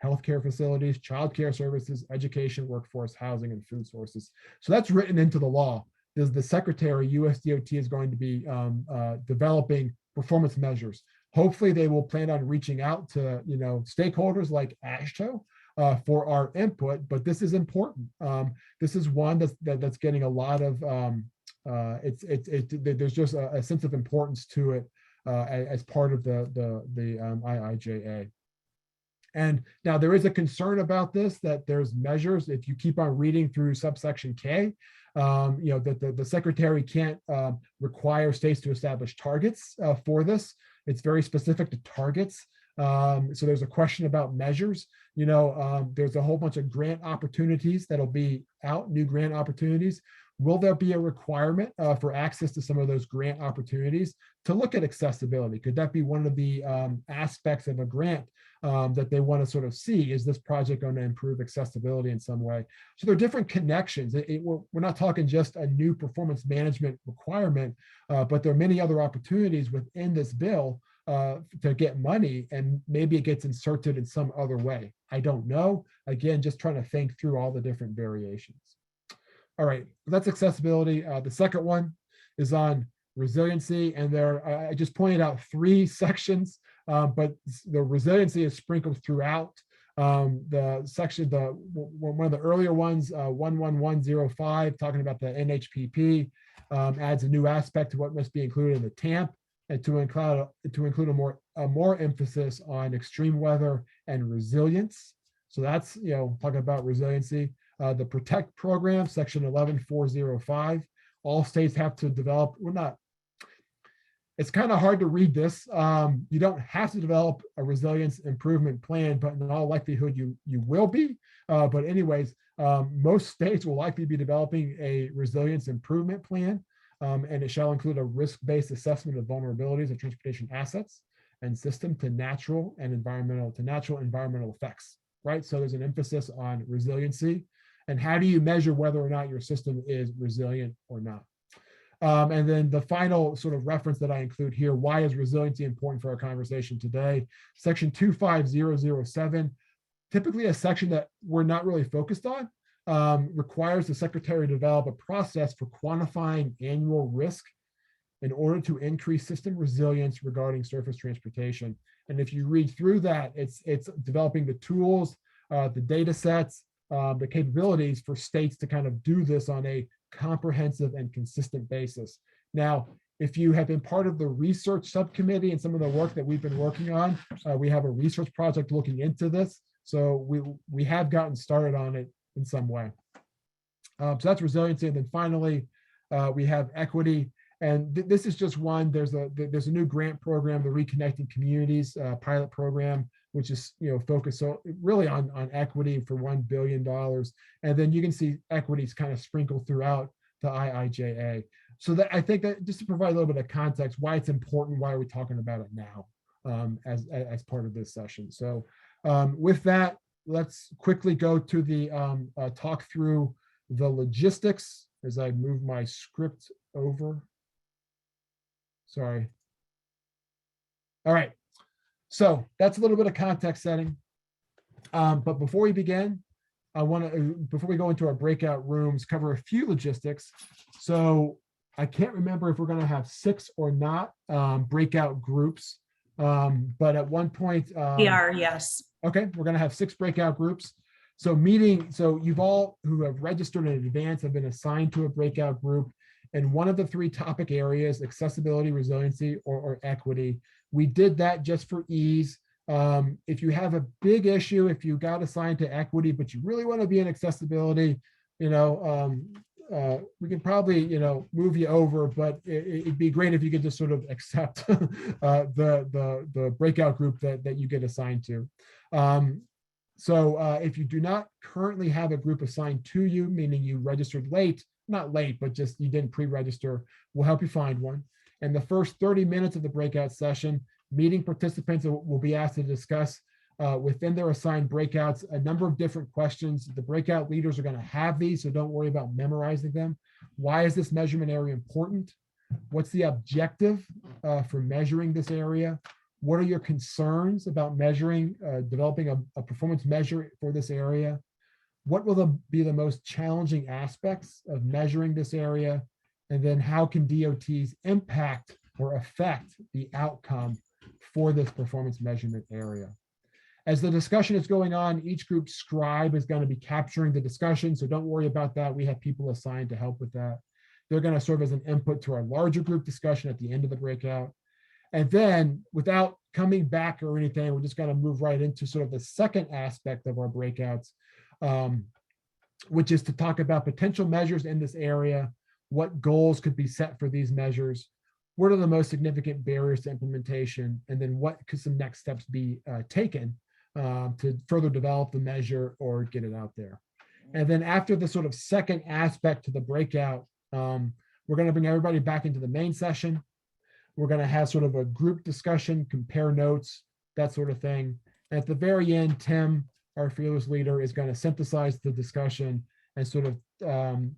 healthcare facilities, childcare services, education, workforce, housing, and food sources. So that's written into the law. There's the secretary, USDOT, is going to be developing performance measures. Hopefully they will plan on reaching out to stakeholders like AASHTO for our input, but this is important. This is one that's getting a lot of there's just a sense of importance to it as part of the IIJA. And now there is a concern about this, that there's measures, if you keep on reading through subsection K, that the secretary can't require states to establish targets for this. It's very specific to targets. So there's a question about measures. There's a whole bunch of grant opportunities that'll be out, new grant opportunities. Will there be a requirement for access to some of those grant opportunities to look at accessibility? Could that be one of the aspects of a grant that they want to sort of see? Is this project going to improve accessibility in some way? So there are different connections. We're not talking just a new performance management requirement, but there are many other opportunities within this bill to get money, and maybe it gets inserted in some other way. I don't know. Again, just trying to think through all the different variations. All right, that's accessibility. The second one is on resiliency, and I just pointed out 3 sections, but the resiliency is sprinkled throughout. The section, one of the earlier ones, 11105, talking about the NHPP, adds a new aspect to what must be included in the TAMP, and to include a more emphasis on extreme weather and resilience. So that's talking about resiliency. The PROTECT program, section 11405, all states have to develop. It's kind of hard to read this. You don't have to develop a resilience improvement plan, but in all likelihood you will be. But anyways, most states will likely be developing a resilience improvement plan, and it shall include a risk-based assessment of vulnerabilities of transportation assets and system to natural environmental effects. Right. So there's an emphasis on resiliency. And how do you measure whether or not your system is resilient or not? And then the final sort of reference that I include here, why is resiliency important for our conversation today? Section 25007, typically a section that we're not really focused on, requires the secretary to develop a process for quantifying annual risk in order to increase system resilience regarding surface transportation. And if you read through that, it's developing the tools, the data sets, the capabilities for states to kind of do this on a comprehensive and consistent basis. Now, if you have been part of the research subcommittee and some of the work that we've been working on, we have a research project looking into this. So we have gotten started on it in some way. So that's resiliency. And then finally, we have equity. And this is just one. There's a new grant program, the Reconnecting Communities pilot program, which is focused really on equity for $1 billion. And then you can see equities kind of sprinkled throughout the IIJA. So that I think that just to provide a little bit of context, why it's important, why are we talking about it now as part of this session. So with that, let's quickly go to the talk through the logistics as I move my script over. Sorry. All right. So that's a little bit of context setting. But before we begin, I want to, before we go into our breakout rooms, cover a few logistics. So I can't remember if we're going to have 6 or not breakout groups. But at one point, We are, yes. okay, we're going to have 6 breakout groups. So you've all who have registered in advance have been assigned to a breakout group. And one of the 3 topic areas, accessibility, resiliency, or equity. We did that just for ease. If you have a big issue, if you got assigned to equity, but you really want to be in accessibility, we can probably, move you over, but it'd be great if you could just sort of accept the breakout group that you get assigned to. So if you do not currently have a group assigned to you, meaning you registered late, not late, but just you didn't pre-register, we'll help you find one. And the first 30 minutes of the breakout session, meeting participants will be asked to discuss within their assigned breakouts a number of different questions. The breakout leaders are going to have these, so don't worry about memorizing them. Why is this measurement area important? What's the objective for measuring this area? What are your concerns about measuring, developing a performance measure for this area? What will be the most challenging aspects of measuring this area? And then how can DOTs impact or affect the outcome for this performance measurement area? As the discussion is going on, each group scribe is going to be capturing the discussion, so don't worry about that. We have people assigned to help with that. They're going to serve as an input to our larger group discussion at the end of the breakout. And then without coming back or anything, we're just going to move right into sort of the second aspect of our breakouts, which is to talk about potential measures in this area, what goals could be set for these measures, what are the most significant barriers to implementation, and then what could some next steps be taken to further develop the measure or get it out there. And then after the sort of second aspect to the breakout, we're going to bring everybody back into the main session. We're going to have sort of a group discussion, compare notes, that sort of thing. And at the very end, Tim, our fearless leader, is going to synthesize the discussion and sort of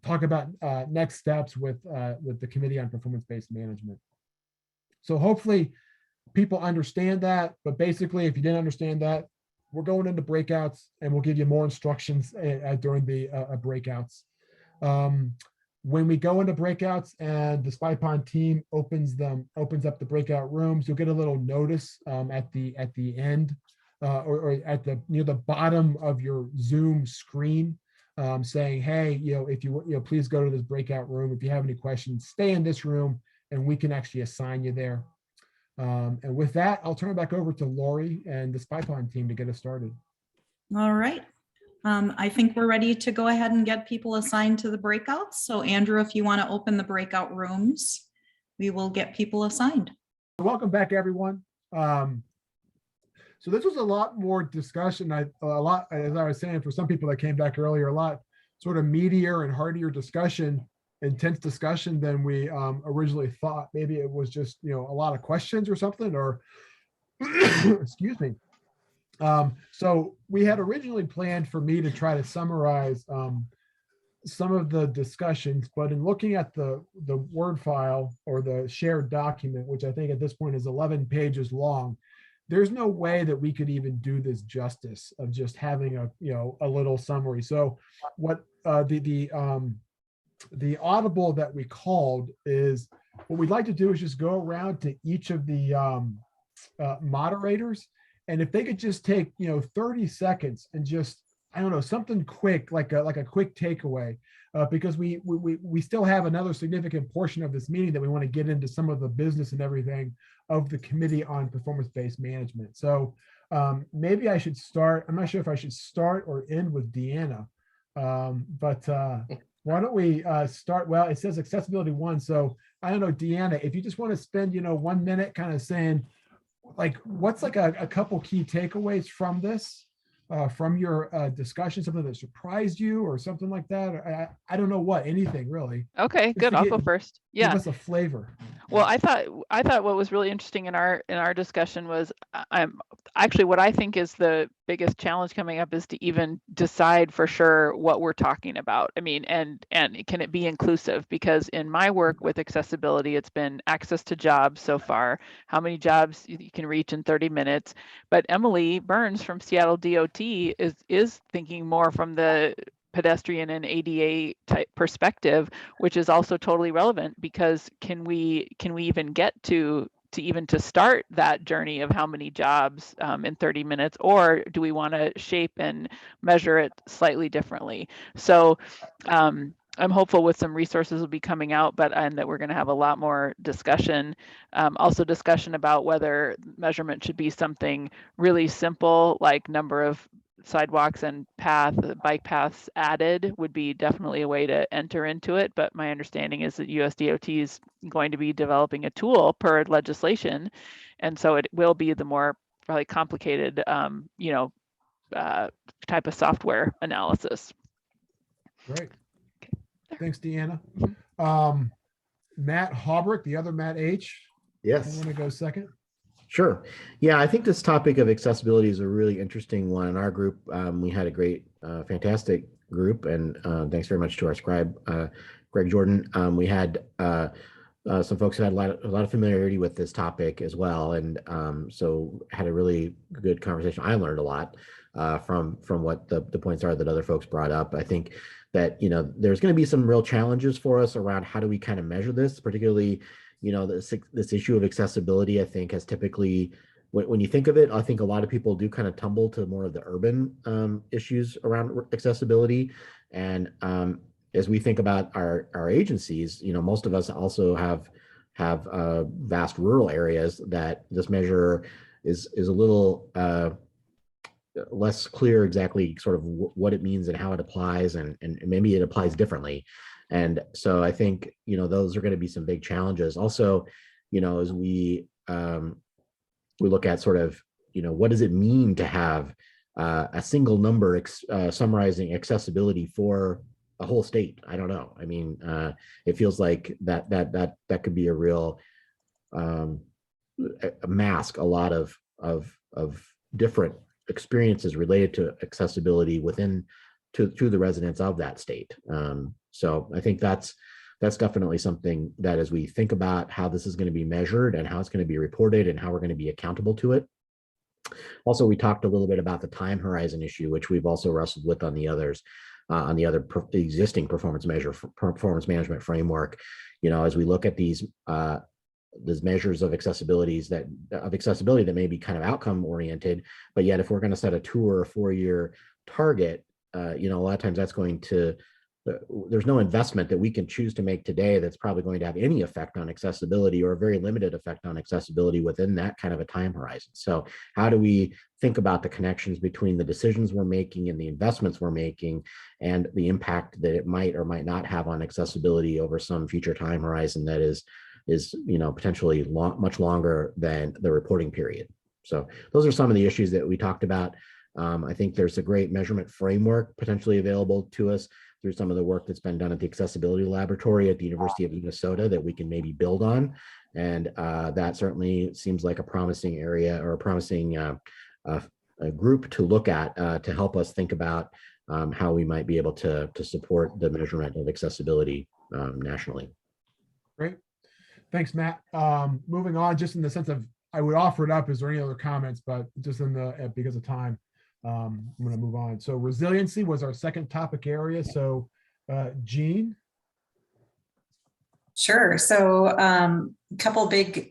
talk about next steps with the Committee on Performance-Based Management. So hopefully people understand that, but basically if you didn't understand that, we're going into breakouts and we'll give you more instructions during the breakouts. When we go into breakouts and the Spy Pond team opens up the breakout rooms, you'll get a little notice at the end or at the near the bottom of your Zoom screen saying, hey, if you please go to this breakout room. If you have any questions, stay in this room and we can actually assign you there. And with that, I'll turn it back over to Lori and the Spy Pond team to get us started. All right. I think we're ready to go ahead and get people assigned to the breakouts. So Andrew, if you want to open the breakout rooms, we will get people assigned. Welcome back, everyone. So this was a lot more discussion. As I was saying, for some people that came back earlier, a lot sort of meatier and heartier discussion, intense discussion than we originally thought. Maybe it was just, a lot of questions or something, or excuse me. So we had originally planned for me to try to summarize some of the discussions, but in looking at the Word file or the shared document, which I think at this point is 11 pages long, there's no way that we could even do this justice of just having a little summary. So what the audible that we called is, what we'd like to do is just go around to each of the moderators, and if they could just take 30 seconds and just, I don't know, something quick, like a quick takeaway, because we still have another significant portion of this meeting that we want to get into some of the business and everything of the Committee on Performance-Based Management. So maybe I should start. I'm not sure if I should start or end with Deanna, but why don't we start? Well, it says accessibility 1. So I don't know, Deanna, if you just want to spend 1 minute kind of saying, like, what's like a couple key takeaways from this, from your discussion, something that surprised you or something like that. I don't know what, anything really. Okay, Just good. to I'll get- go first. Give Yeah. us a flavor. Well, I thought what was really interesting in our discussion was I'm actually what I think is the biggest challenge coming up is to even decide for sure what we're talking about. I mean, and can it be inclusive? Because in my work with accessibility, it's been access to jobs so far, how many jobs you can reach in 30 minutes. But Emily Burns from Seattle DOT is thinking more from the pedestrian and ADA type perspective, which is also totally relevant, because can we even get to start that journey of how many jobs in 30 minutes, or do we want to shape and measure it slightly differently? So I'm hopeful with some resources will be coming out, and that we're going to have a lot more discussion. Also discussion about whether measurement should be something really simple, like number of sidewalks and bike paths added would be definitely a way to enter into it. But my understanding is that USDOT is going to be developing a tool per legislation. And so it will be the more probably complicated, type of software analysis. Great. Thanks, Deanna. Matt Haubrick, the other Matt H. You Yes, want to go second? sure. Yeah, I think this topic of accessibility is a really interesting one. In our group, we had a great, fantastic group, and thanks very much to our scribe, Greg Jordan. We had some folks who had a lot of familiarity with this topic as well, and so had a really good conversation. I learned a lot from what the points are that other folks brought up. I think that there's going to be some real challenges for us around how do we kind of measure this, particularly this issue of accessibility. I think has typically, when you think of it, I think a lot of people do kind of tumble to more of the urban issues around accessibility. And as we think about our agencies, most of us also have vast rural areas that this measure is a little less clear exactly sort of what it means and how it applies, and maybe it applies differently. And so I think those are going to be some big challenges. Also, as we look at sort of what does it mean to have a single number summarizing accessibility for a whole state? I don't know. I mean, it feels like that could be a real mask a lot of different experiences related to accessibility to the residents of that state. So I think that's definitely something that, as we think about how this is going to be measured and how it's going to be reported and how we're going to be accountable to it. Also, we talked a little bit about the time horizon issue, which we've also wrestled with on the other existing performance management framework. As we look at these measures of accessibility that may be kind of outcome oriented, but yet if we're going to set a 2 or a 4-year target, a lot of times that's going to there's no investment that we can choose to make today that's probably going to have any effect on accessibility, or a very limited effect on accessibility within that kind of a time horizon. So how do we think about the connections between the decisions we're making and the investments we're making, and the impact that it might or might not have on accessibility over some future time horizon that is potentially much longer than the reporting period? So those are some of the issues that we talked about. I think there's a great measurement framework potentially available to us through some of the work that's been done at the Accessibility Laboratory at the University of Minnesota that we can maybe build on. And that certainly seems like a promising area, or a promising a group to look at to help us think about how we might be able to support the measurement of accessibility nationally. Great. Thanks, Matt. Moving on, just in the sense of, I would offer it up. Is there any other comments? But just because of time, I'm going to move on. So resiliency was our second topic area. So Jean. Sure. So a couple big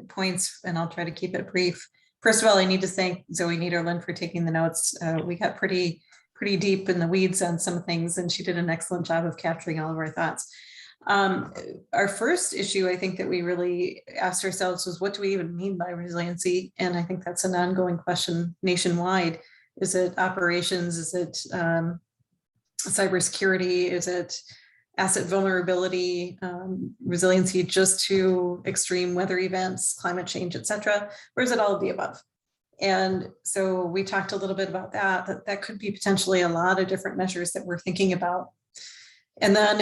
points, and I'll try to keep it brief. First of all, I need to thank Zoe Niederland for taking the notes. We got pretty deep in the weeds on some things, and she did an excellent job of capturing all of our thoughts. Our first issue, I think, that we really asked ourselves was, what do we even mean by resiliency? And I think that's an ongoing question nationwide. Is it operations? Is it cybersecurity? Is it asset vulnerability, resiliency just to extreme weather events, climate change, et cetera? Or is it all of the above? And so we talked a little bit about that could be potentially a lot of different measures that we're thinking about. And then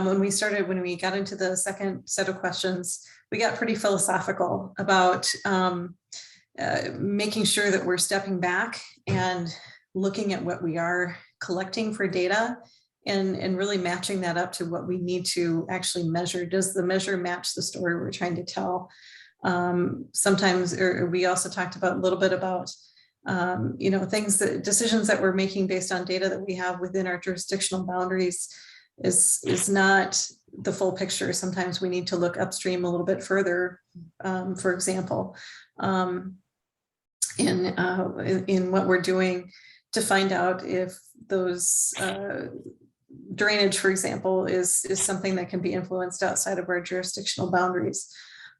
when we got into the second set of questions, we got pretty philosophical about making sure that we're stepping back and looking at what we are collecting for data and really matching that up to what we need to actually measure. Does the measure match the story we're trying to tell? Sometimes, or we also talked about a little bit about decisions that we're making based on data that we have within our jurisdictional boundaries is not the full picture. Sometimes we need to look upstream a little bit further, for example, in what we're doing to find out if those drainage, for example, is something that can be influenced outside of our jurisdictional boundaries.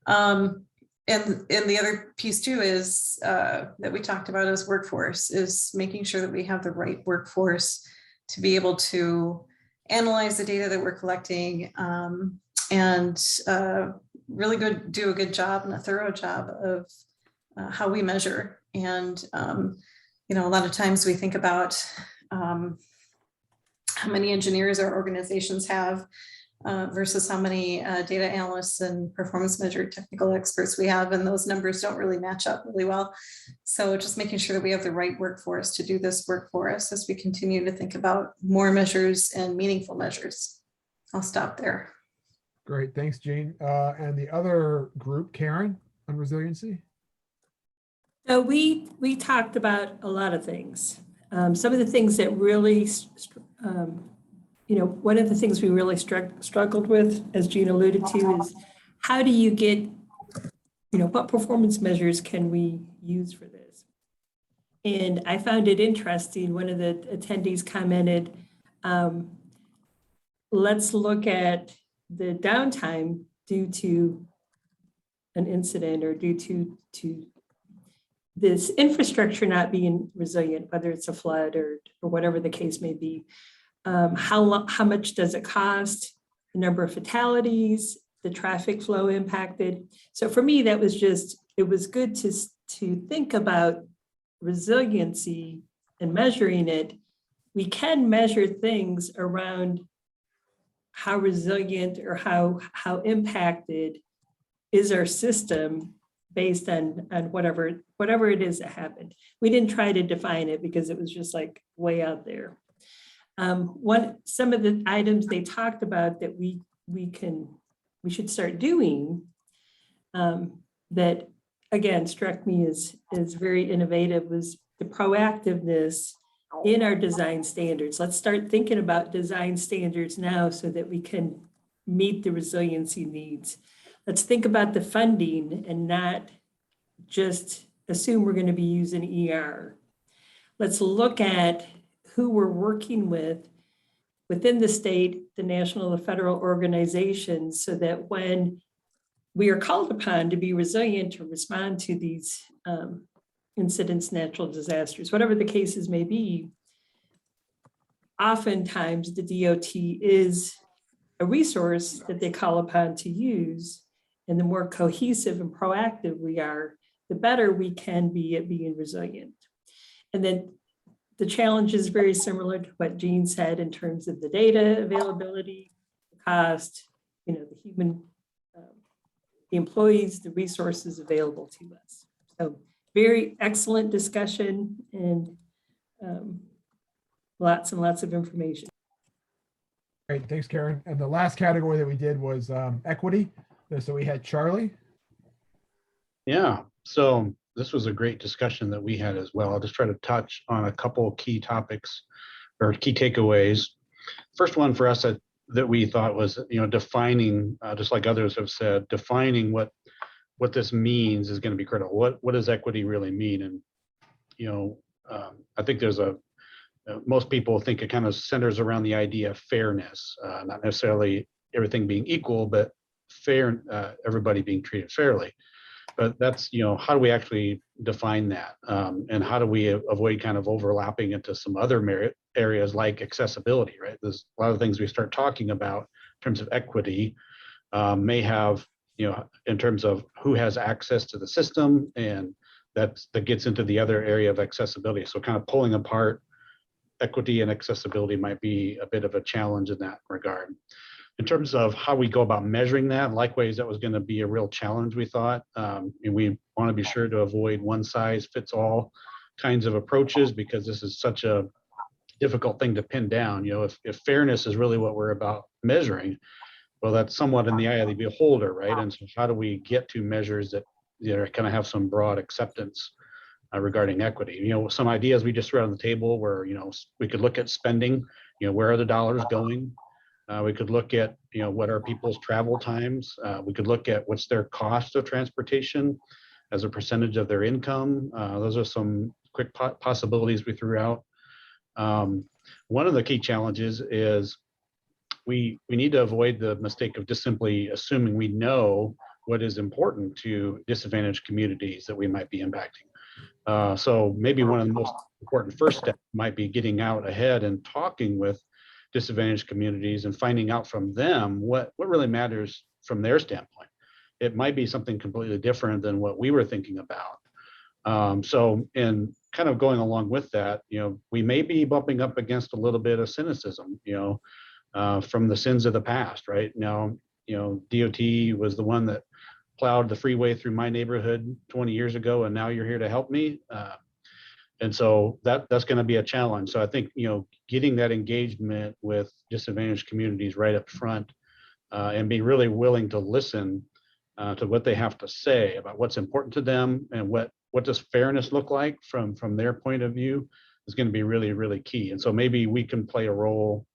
And the other piece too is that we talked about as workforce is making sure that we have the right workforce to be able to analyze the data that we're collecting and really do a good job and a thorough job of how we measure. And a lot of times we think about how many engineers our organizations have versus how many data analysts and performance measure technical experts we have, and those numbers don't really match up really well. So just making sure that we have the right workforce to do this work for us as we continue to think about more measures and meaningful measures. I'll stop there. Great, thanks, Jean. And the other group, Karen, on resiliency. So we talked about a lot of things. Some of the things that really, one of the things we really struggled with, as Jean alluded to, is how do you get, what performance measures can we use for this? And I found it interesting. One of the attendees commented, let's look at the downtime due to an incident or due to this infrastructure not being resilient, whether it's a flood or whatever the case may be. How much does it cost? The number of fatalities, the traffic flow impacted. So for me, that was it was good to think about resiliency and measuring it. We can measure things around how resilient or how impacted is our system based on whatever it is that happened. We didn't try to define it because it was just like way out there. Some of the items they talked about that we should start doing that again struck me as very innovative was the proactiveness in our design standards. Let's start thinking about design standards now so that we can meet the resiliency needs. Let's think about the funding and not just assume we're going to be using ER. Let's look at who we're working with within the state, the national, the federal organizations, so that when we are called upon to be resilient to respond to these incidents, natural disasters, whatever the cases may be, oftentimes the DOT is a resource that they call upon to use. And the more cohesive and proactive we are, the better we can be at being resilient. And then the challenge is very similar to what Jean said in terms of the data availability, the cost, the human, the employees, the resources available to us. So very excellent discussion and lots and lots of information. Great, thanks, Karen. And the last category that we did was equity. So we had Charlie. Yeah, so this was a great discussion that we had as well. I'll just try to touch on a couple key topics or key takeaways. First one for us that we thought was, defining, just like others have said, defining what this means is going to be critical. What does equity really mean? And, I think there's most people think it kind of centers around the idea of fairness, not necessarily everything being equal, but fair, everybody being treated fairly. But that's, how do we actually define that? And how do we avoid kind of overlapping into some other areas like accessibility, right? There's a lot of things we start talking about in terms of equity may have, in terms of who has access to the system, and that gets into the other area of accessibility. So kind of pulling apart equity and accessibility might be a bit of a challenge in that regard. In terms of how we go about measuring that, likewise, that was going to be a real challenge, we thought. And we want to be sure to avoid one size fits all kinds of approaches, because this is such a difficult thing to pin down. You know, if fairness is really what we're about measuring, well, that's somewhat in the eye of the beholder, right? And so how do we get to measures that are going to have some broad acceptance regarding equity? You know, some ideas we just threw on the table where, you know, we could look at spending, you know, where are the dollars going? We could look at, you know, what are people's travel times? We could look at what's their cost of transportation as a percentage of their income. Those are some quick possibilities we threw out. One of the key challenges is we need to avoid the mistake of just simply assuming we know what is important to disadvantaged communities that we might be impacting. So maybe one of the most important first steps might be getting out ahead and talking with disadvantaged communities and finding out from them what really matters from their standpoint. It might be something completely different than what we were thinking about. So in kind of going along with that, you know, we may be bumping up against a little bit of cynicism, you know, from the sins of the past, right? Now, you know, DOT was the one that plowed the freeway through my neighborhood 20 years ago, and now you're here to help me. And so that's going to be a challenge. So I think, you know, getting that engagement with disadvantaged communities right up front and being really willing to listen to what they have to say about what's important to them and what does fairness look like from their point of view is going to be really, really key. And so maybe we can play a role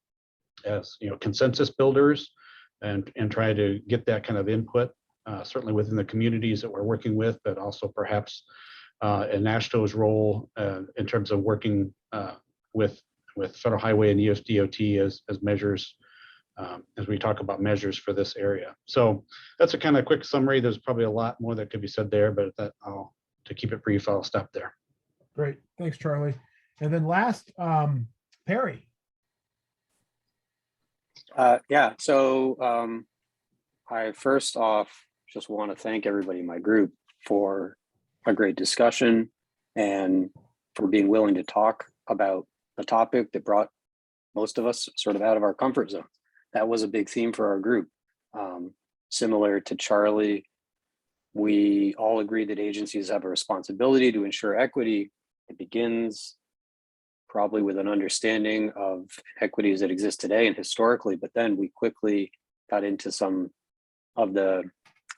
as, you know, consensus builders and try to get that kind of input, certainly within the communities that we're working with, but also perhaps in AASHTO's role in terms of working with Federal Highway and US DOT as measures, as we talk about measures for this area. So that's a kind of quick summary. There's probably a lot more that could be said there, but to keep it brief, I'll stop there. Great, thanks, Charlie. And then last, Perry. Yeah, so I first off just want to thank everybody in my group for a great discussion and for being willing to talk about a topic that brought most of us sort of out of our comfort zone. That was a big theme for our group. Similar to Charlie, we all agree that agencies have a responsibility to ensure equity. It begins probably with an understanding of equities that exist today and historically, but then we quickly got into some of the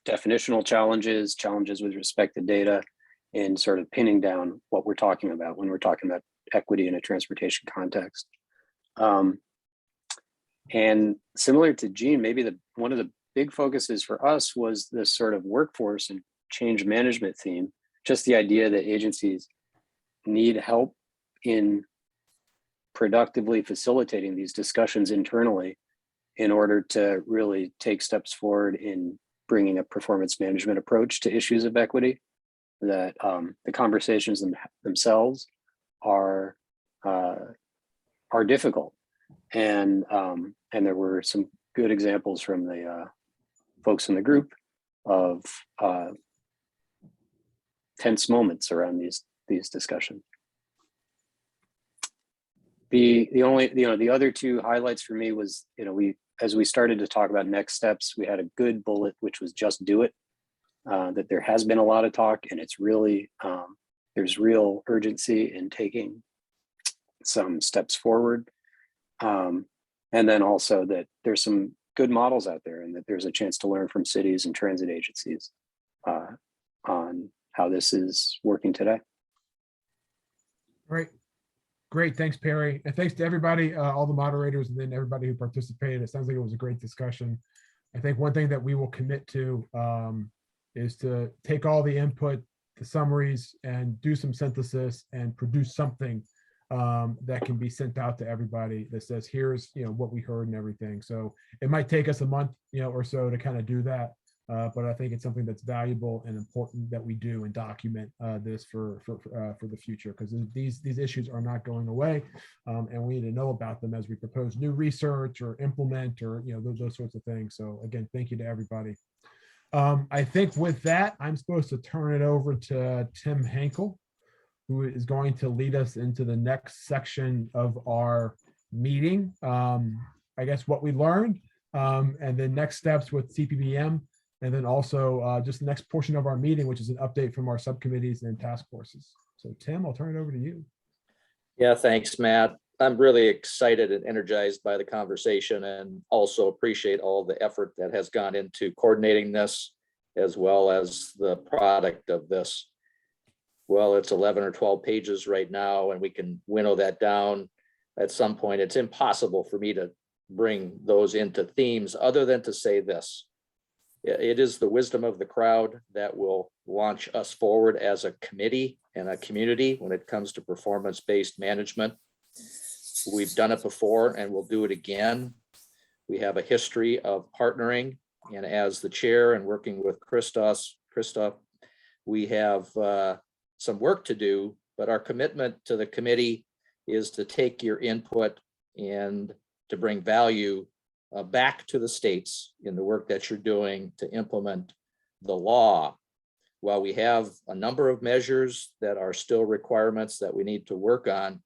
definitional challenges with respect to data, and sort of pinning down what we're talking about when we're talking about equity in a transportation context. And similar to Gene, maybe one of the big focuses for us was this sort of workforce and change management theme, just the idea that agencies need help in productively facilitating these discussions internally in order to really take steps forward in bringing a performance management approach to issues of equity, that the conversations themselves are difficult. And there were some good examples from the folks in the group of tense moments around these discussions. The other two highlights for me was, as we started to talk about next steps, we had a good bullet, which was just do it. That there has been a lot of talk, and it's really, there's real urgency in taking some steps forward. And then also that there's some good models out there, and that there's a chance to learn from cities and transit agencies on how this is working today. Great, thanks, Perry. And thanks to everybody, all the moderators, and then everybody who participated. It sounds like it was a great discussion. I think one thing that we will commit to is to take all the input, the summaries, and do some synthesis and produce something that can be sent out to everybody that says, here's what we heard and everything. So it might take us a month or so to kind of do that, but I think it's something that's valuable and important that we do and document this for the future, because these issues are not going away, and we need to know about them as we propose new research or implement or those sorts of things. So again, thank you to everybody. I think with that, I'm supposed to turn it over to Tim Henkel who is going to lead us into the next section of our meeting. I guess what we learned, and then next steps with CPBM, and then also just the next portion of our meeting, which is an update from our subcommittees and task forces. So Tim, I'll turn it over to you. Yeah, thanks, Matt. I'm really excited and energized by the conversation, and also appreciate all the effort that has gone into coordinating this, as well as the product of this. Well, it's 11 or 12 pages right now, and we can winnow that down. At some point, it's impossible for me to bring those into themes other than to say this. It is the wisdom of the crowd that will launch us forward as a committee and a community when it comes to performance-based management. We've done it before and we'll do it again. We have a history of partnering, and as the chair and working with Krista, we have some work to do, but our commitment to the committee is to take your input and to bring value back to the states in the work that you're doing to implement the law. While we have a number of measures that are still requirements that we need to work on,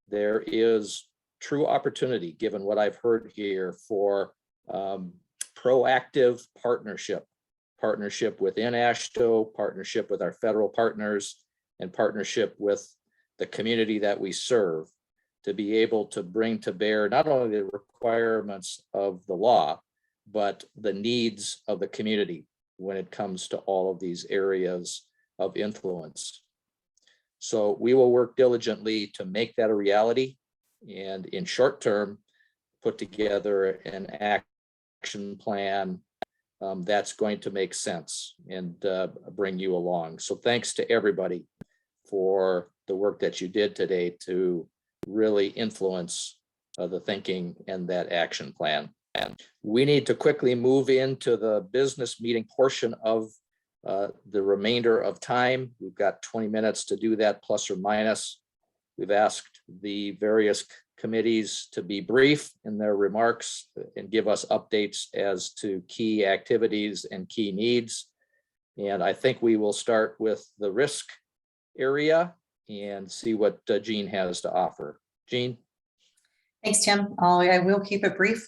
there is true opportunity, given what I've heard here, for proactive partnership within AASHTO, partnership with our federal partners, and partnership with the community that we serve, to be able to bring to bear not only the requirements of the law, but the needs of the community when it comes to all of these areas of influence. So we will work diligently to make that a reality, and in short term, put together an action plan that's going to make sense and bring you along. So thanks to everybody for the work that you did today to really influence the thinking and that action plan. And we need to quickly move into the business meeting portion of the remainder of time. We've got 20 minutes to do that, plus or minus. We've asked the various committees to be brief in their remarks and give us updates as to key activities and key needs. And I think we will start with the risk area and see what Jean has to offer. Jean? Thanks, Tim. I will keep it brief.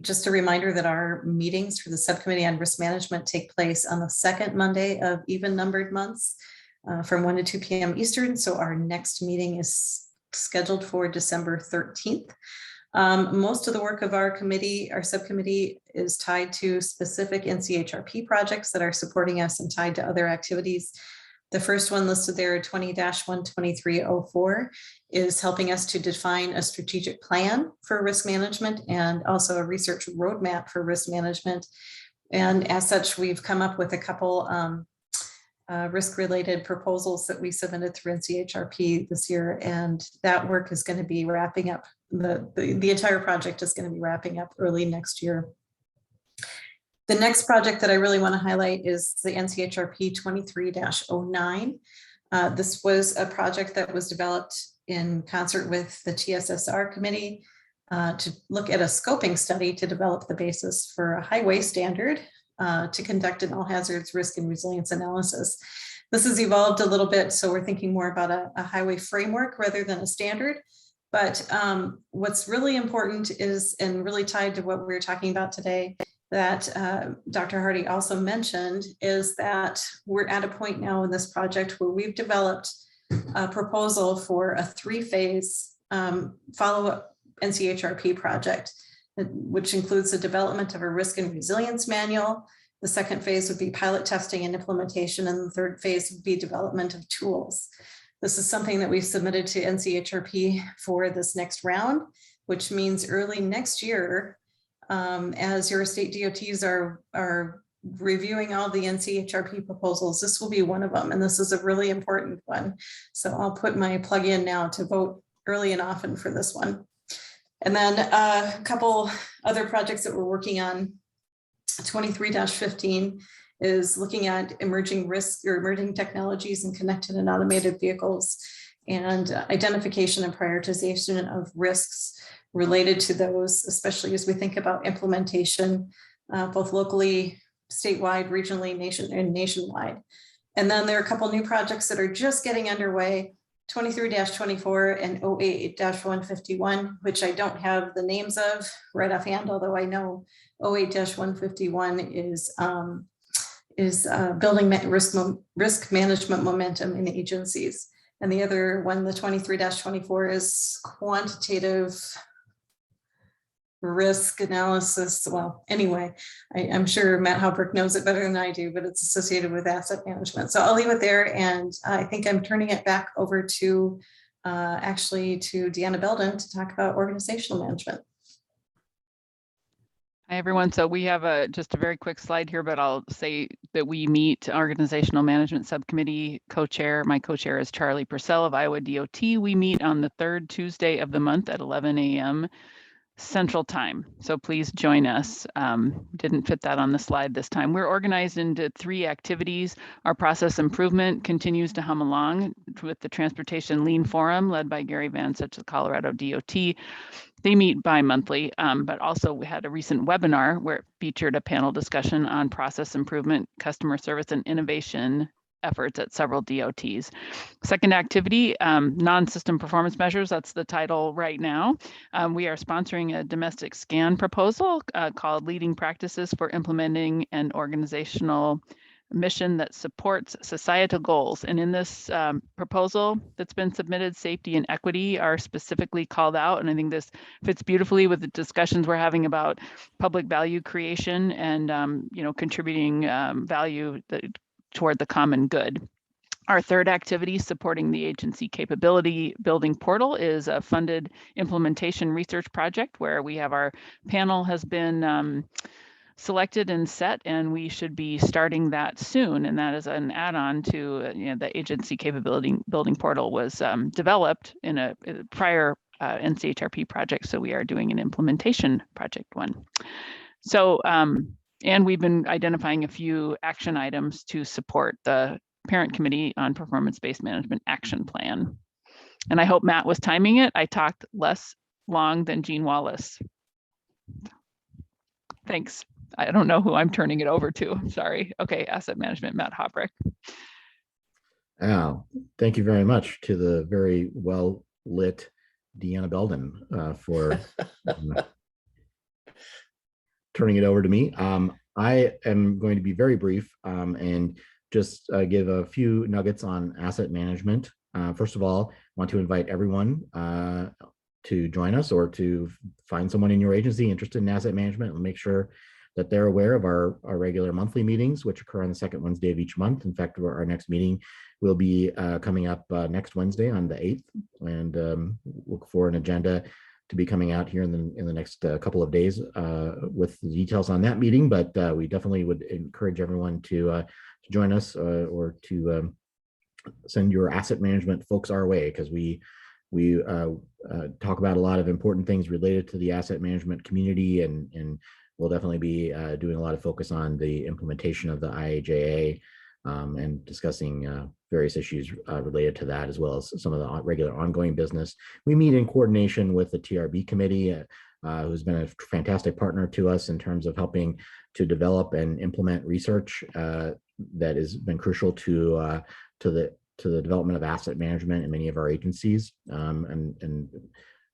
Just a reminder that our meetings for the Subcommittee on Risk Management take place on the second Monday of even numbered months from 1 to 2 p.m. Eastern. So our next meeting is scheduled for December 13th. Most of the work of our subcommittee is tied to specific NCHRP projects that are supporting us and tied to other activities. The first one listed there, 20-12304, is helping us to define a strategic plan for risk management and also a research roadmap for risk management. And as such, we've come up with a couple risk-related proposals that we submitted through NCHRP this year, and that work is going to be wrapping up. The entire project is going to be wrapping up early next year. The next project that I really want to highlight is the NCHRP 23-09. This was a project that was developed in concert with the TSSR committee to look at a scoping study to develop the basis for a highway standard to conduct an all hazards risk and resilience analysis. This has evolved a little bit, so we're thinking more about a highway framework rather than a standard. But what's really important is, and really tied to what we're talking about today, that Dr. Hardy also mentioned, is that we're at a point now in this project where we've developed a proposal for a 3-phase follow-up NCHRP project, which includes the development of a risk and resilience manual. The second phase would be pilot testing and implementation, and the third phase would be development of tools. This is something that we've submitted to NCHRP for this next round, which means early next year, as your state DOTs are reviewing all the NCHRP proposals, this will be one of them, and this is a really important one. So I'll put my plug in now to vote early and often for this one. And then a couple other projects that we're working on. 23-15 is looking at emerging risks or emerging technologies in connected and automated vehicles, and identification and prioritization of risks related to those, especially as we think about implementation, both locally, statewide, regionally, nationwide. And then there are a couple new projects that are just getting underway, 23-24 and 08-151, which I don't have the names of right offhand, although I know 08-151 is building risk management momentum in agencies. And the other one, the 23-24, is quantitative risk analysis. Well, anyway, I'm sure Matt Halbrook knows it better than I do, but it's associated with asset management. So I'll leave it there. And I think I'm turning it back over to actually to Deanna Belden to talk about organizational management. Hi, everyone. So we have just a very quick slide here, but I'll say that we meet Organizational Management Subcommittee co-chair. My co-chair is Charlie Purcell of Iowa DOT. We meet on the third Tuesday of the month at 11 a.m. Central Time. So please join us. Didn't fit that on the slide this time. We're organized into 3 activities. Our process improvement continues to hum along with the Transportation Lean Forum led by Gary Van Such of Colorado DOT. They meet bi-monthly, but also we had a recent webinar where it featured a panel discussion on process improvement, customer service, and innovation efforts at several DOTs. Second activity, non-system performance measures. That's the title right now. We are sponsoring a domestic scan proposal called Leading Practices for Implementing an Organizational Mission that Supports Societal Goals. And in this proposal that's been submitted, safety and equity are specifically called out. And I think this fits beautifully with the discussions we're having about public value creation and contributing value toward the common good. Our third activity, supporting the agency capability building portal, is a funded implementation research project where we have our panel has been selected and set, and we should be starting that soon. And that is an add-on to the agency capability building portal was developed in a prior NCHRP project. So we are doing an implementation project one. So and we've been identifying a few action items to support the Parent Committee on Performance-Based Management Action Plan. And I hope Matt was timing it. I talked less long than Gene Wallace. Thanks. I don't know who I'm turning it over to. I'm sorry. Okay, asset management, Matt Halbrook. Thank you very much to the very well lit Deanna Belden for turning it over to me. I am going to be very brief and just give a few nuggets on asset management. First of all, I want to invite everyone to join us or to find someone in your agency interested in asset management and make sure that they're aware of our regular monthly meetings, which occur on the second Wednesday of each month. In fact, our next meeting will be coming up next Wednesday on the 8th, and look for an agenda to be coming out here in the next couple of days with the details on that meeting. But we definitely would encourage everyone to join us or to send your asset management folks our way, because we talk about a lot of important things related to the asset management community, and we'll definitely be doing a lot of focus on the implementation of the IAJA and discussing various issues related to that, as well as some of the regular ongoing business. We meet in coordination with the TRB committee, who's been a fantastic partner to us in terms of helping to develop and implement research that has been crucial to the development of asset management in many of our agencies, and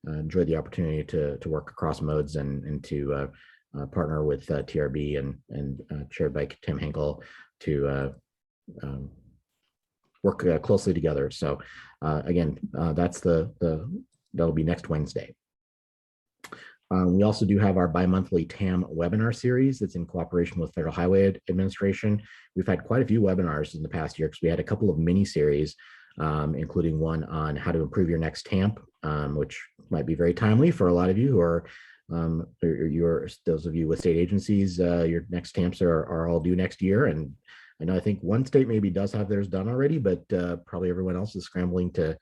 enjoyed the opportunity to work across modes and to partner with TRB and chaired by Tim Henkel to work closely together. So again, that'll be next Wednesday. We also do have our bi-monthly TAM webinar series that's in cooperation with Federal Highway Administration. We've had quite a few webinars in the past year because we had a couple of mini series, including one on how to improve your next TAMP, which might be very timely for a lot of you who are those of you with state agencies. Your next TAMPs are all due next year, and I think one state maybe does have theirs done already, but probably everyone else is scrambling to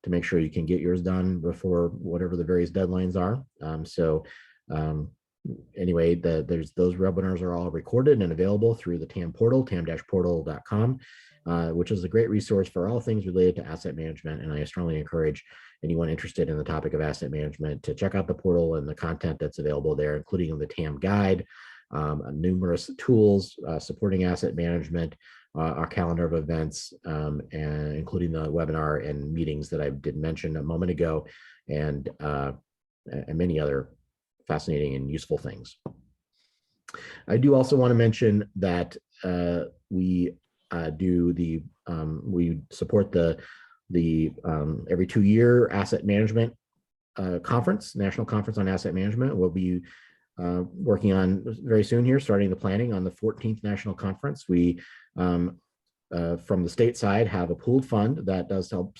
make sure you can get yours done before whatever the various deadlines are. Anyway, those webinars are all recorded and available through the TAM portal, tam-portal.com, which is a great resource for all things related to asset management. And I strongly encourage anyone interested in the topic of asset management to check out the portal and the content that's available there, including the TAM guide, numerous tools supporting asset management, our calendar of events, and including the webinar and meetings that I did mention a moment ago, and many other fascinating and useful things. I do also want to mention that we support the every 2-year asset management conference, National Conference on Asset Management. We'll be working on very soon here, starting the planning on the 14th National Conference. We from the state side have a pooled fund that does help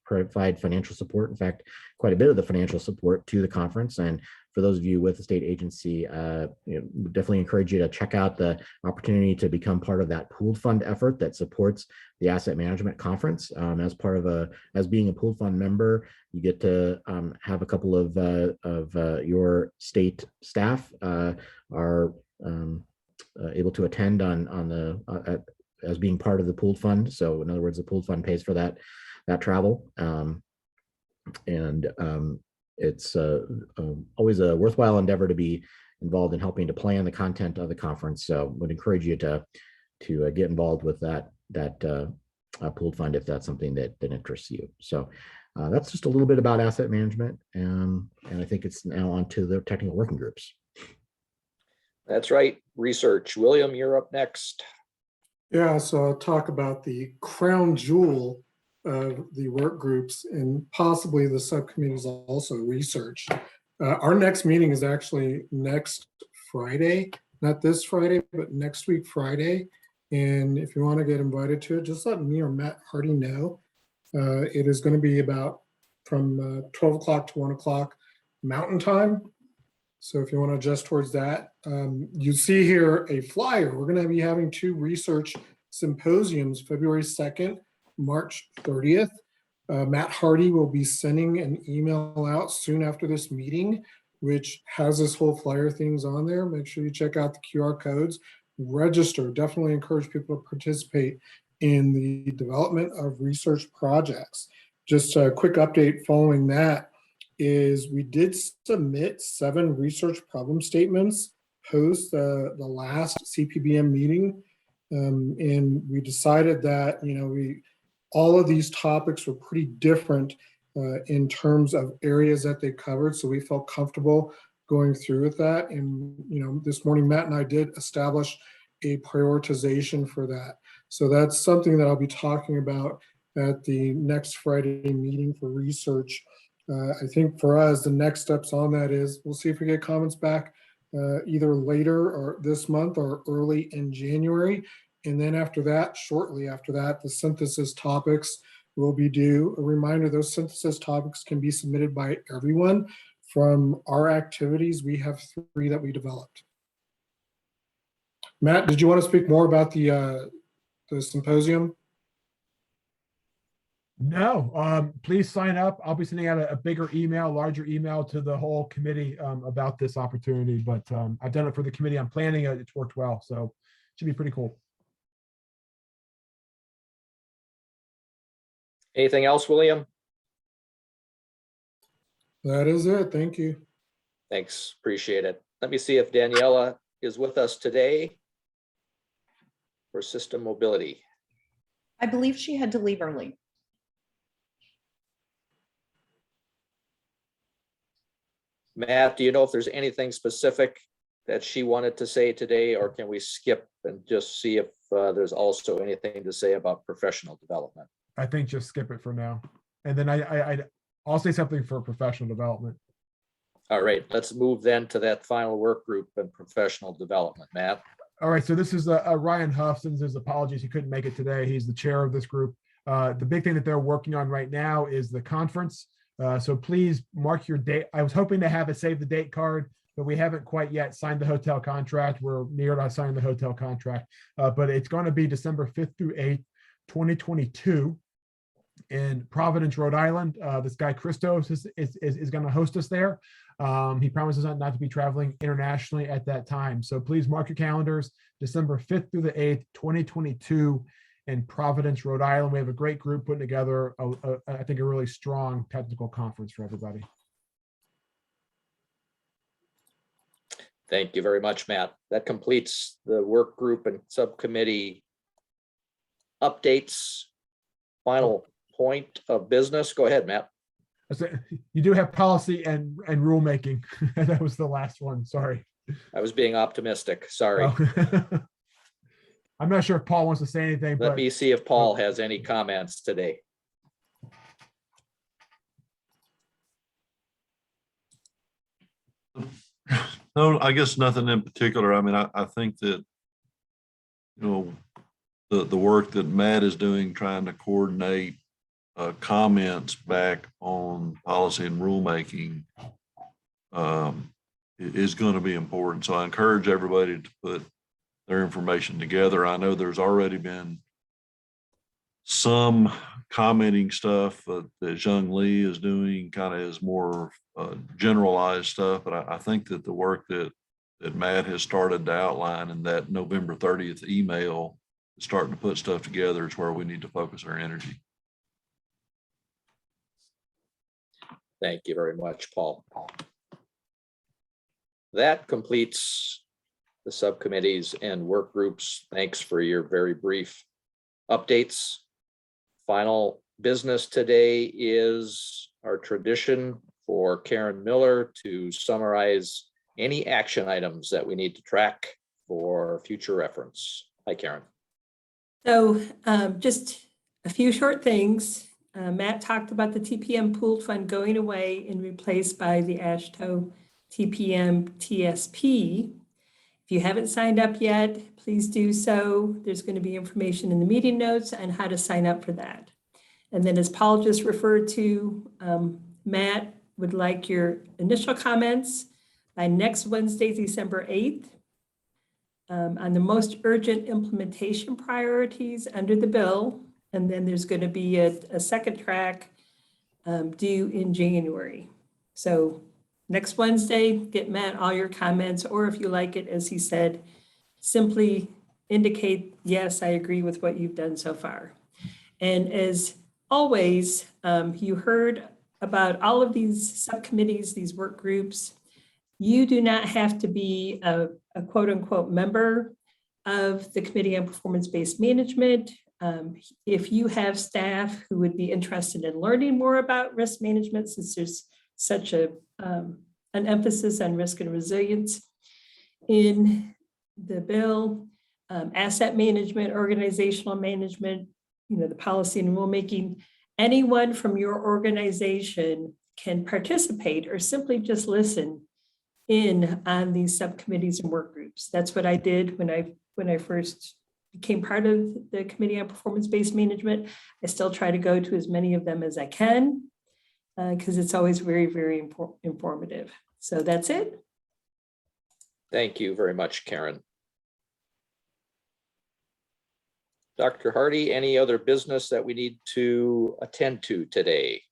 provide financial support. In fact, quite a bit of the financial support to the conference. And for those of you with the state agency, definitely encourage you to check out the opportunity to become part of that pooled fund effort that supports the asset management conference. As being a pooled fund member, you get to have a couple of your state staff are able to attend as being part of the pooled fund. So in other words, the pooled fund pays for that travel. It's always a worthwhile endeavor to be involved in helping to plan the content of the conference. So would encourage you to get involved with that pooled fund if that's something that interests you. So that's just a little bit about asset management. And I think it's now on to the technical working groups. That's right. Research. William, you're up next. Yeah, so I'll talk about the crown jewel of the work groups and possibly the subcommittees also research. Our next meeting is actually next Friday, not this Friday, but next week Friday. And if you want to get invited to it, just let me or Matt Hardy know. It is going to be about from 12 o'clock to 1 o'clock Mountain Time. So if you want to adjust towards that, you see here a flyer. We're going to be having 2 research symposiums, February 2nd, March 30th. Matt Hardy will be sending an email out soon after this meeting, which has this whole flyer things on there. Make sure you check out the QR codes, register. Definitely encourage people to participate in the development of research projects. Just a quick update following that is we did submit 7 research problem statements post the last CPBM meeting. And we decided that, all of these topics were pretty different in terms of areas that they covered. So we felt comfortable going through with that. And, this morning, Matt and I did establish a prioritization for that. So that's something that I'll be talking about at the next Friday meeting for research. I think for us, the next steps on that is we'll see if we get comments back either later or this month or early in January. And then after that, shortly after that, the synthesis topics will be due. A reminder, those synthesis topics can be submitted by everyone. From our activities, we have 3 that we developed. Matt, did you want to speak more about the symposium? No, please sign up. I'll be sending out a bigger email, larger email to the whole committee about this opportunity. But I've done it for the committee on planning. It's worked well. So it should be pretty cool. Anything else, William? That is it. Thank you. Thanks. Appreciate it. Let me see if Daniela is with us today for system mobility. I believe she had to leave early. Matt, do you know if there's anything specific that she wanted to say today, or can we skip and just see if there's also anything to say about professional development? I think just skip it for now. And then I'll say something for professional development. All right, let's move then to that final work group and professional development. Matt. All right, so this is Ryan Huff. Sends his apologies. He couldn't make it today. He's the chair of this group. The big thing that they're working on right now is the conference. So please mark your date. I was hoping to have a save the date card, but we haven't quite yet signed the hotel contract. We're near to signing the hotel contract, but it's going to be December 5th through 8th, 2022 in Providence, Rhode Island. This guy Christos is going to host us there. He promises not to be traveling internationally at that time. So please mark your calendars, December 5th through the 8th, 2022 in Providence, Rhode Island. We have a great group putting together, I think, a really strong technical conference for everybody. Thank you very much, Matt. That completes the work group and subcommittee updates. Final point of business. Go ahead, Matt. You do have policy and rulemaking. That was the last one. Sorry. I was being optimistic. Sorry. Oh. I'm not sure if Paul wants to say anything, Let but me see if Paul has any comments today. No, I guess nothing in particular. I mean, I think that, you know, the work that Matt is doing, trying to coordinate comments back on policy and rulemaking is going to be important. So I encourage everybody to put their information together. I know there's already been some commenting stuff that Young Lee is doing, kind of is more generalized stuff, but I think that the work that Matt has started to outline in that November 30th email, starting to put stuff together, is where we need to focus our energy. Thank you very much, Paul. That completes the subcommittees and work groups. Thanks for your very brief updates. Final business today is our tradition for Karen Miller to summarize any action items that we need to track for future reference. Hi, Karen. So just a few short things. Matt talked about the TPM pooled fund going away and replaced by the AASHTO TPM TSP. If you haven't signed up yet, please do so. There's going to be information in the meeting notes on how to sign up for that. And then, as Paul just referred to, Matt would like your initial comments by next Wednesday, December 8th, on the most urgent implementation priorities under the bill. And then there's going to be a second track due in January. So next Wednesday, get Matt all your comments, or if you like it, as he said, simply indicate, yes, I agree with what you've done so far. And as always, you heard about all of these subcommittees, these work groups. You do not have to be a quote unquote member of the Committee on Performance-Based Management. If you have staff who would be interested in learning more about risk management, since there's such an emphasis on risk and resilience in the bill, asset management, organizational management, the policy and rulemaking, anyone from your organization can participate or simply just listen in on these subcommittees and work groups. That's what I did when I first became part of the Committee on Performance-Based Management. I still try to go to as many of them as I can because it's always very, very informative. So that's it. Thank you very much, Karen. Dr. Hardy, any other business that we need to attend to today?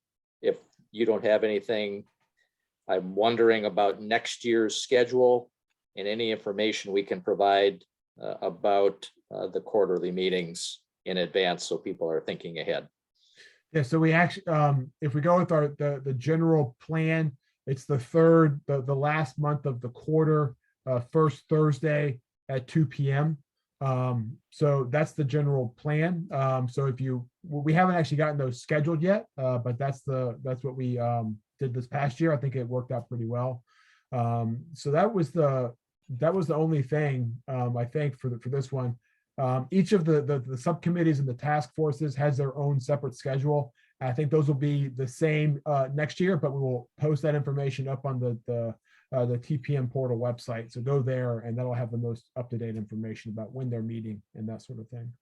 If you don't have anything, I'm wondering about next year's schedule and any information we can provide about the quarterly meetings in advance so people are thinking ahead. Yeah, so we actually, if we go with the general plan, it's the last month of the quarter, first Thursday at 2 p.m. So that's the general plan. So we haven't actually gotten those scheduled yet, but that's what we did this past year. I think it worked out pretty well. So that was the only thing I think for this one. Each of the subcommittees and the task forces has their own separate schedule. I think those will be the same next year, but we will post that information up on the TPM portal website. So go there and that'll have the most up-to-date information about when they're meeting and that sort of thing.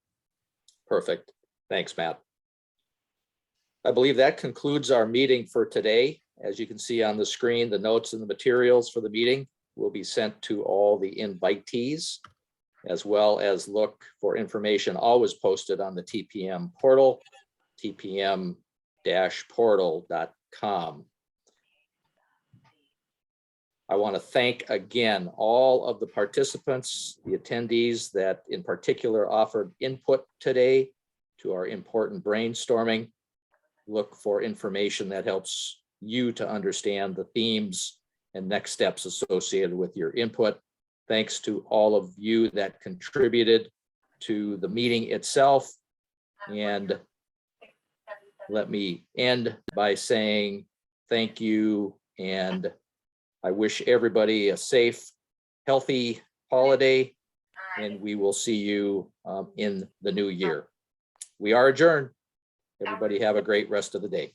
Perfect. Thanks, Matt. I believe that concludes our meeting for today. As you can see on the screen, the notes and the materials for the meeting will be sent to all the invitees, as well as look for information always posted on the TPM portal, tpm-portal.com. I want to thank again all of the participants, the attendees that in particular offered input today to our important brainstorming. Look for information that helps you to understand the themes and next steps associated with your input. Thanks to all of you that contributed to the meeting itself And let me end by saying thank you, and I wish everybody a safe, healthy holiday, and we will see you in the new year. We are adjourned. Everybody have a great rest of the day.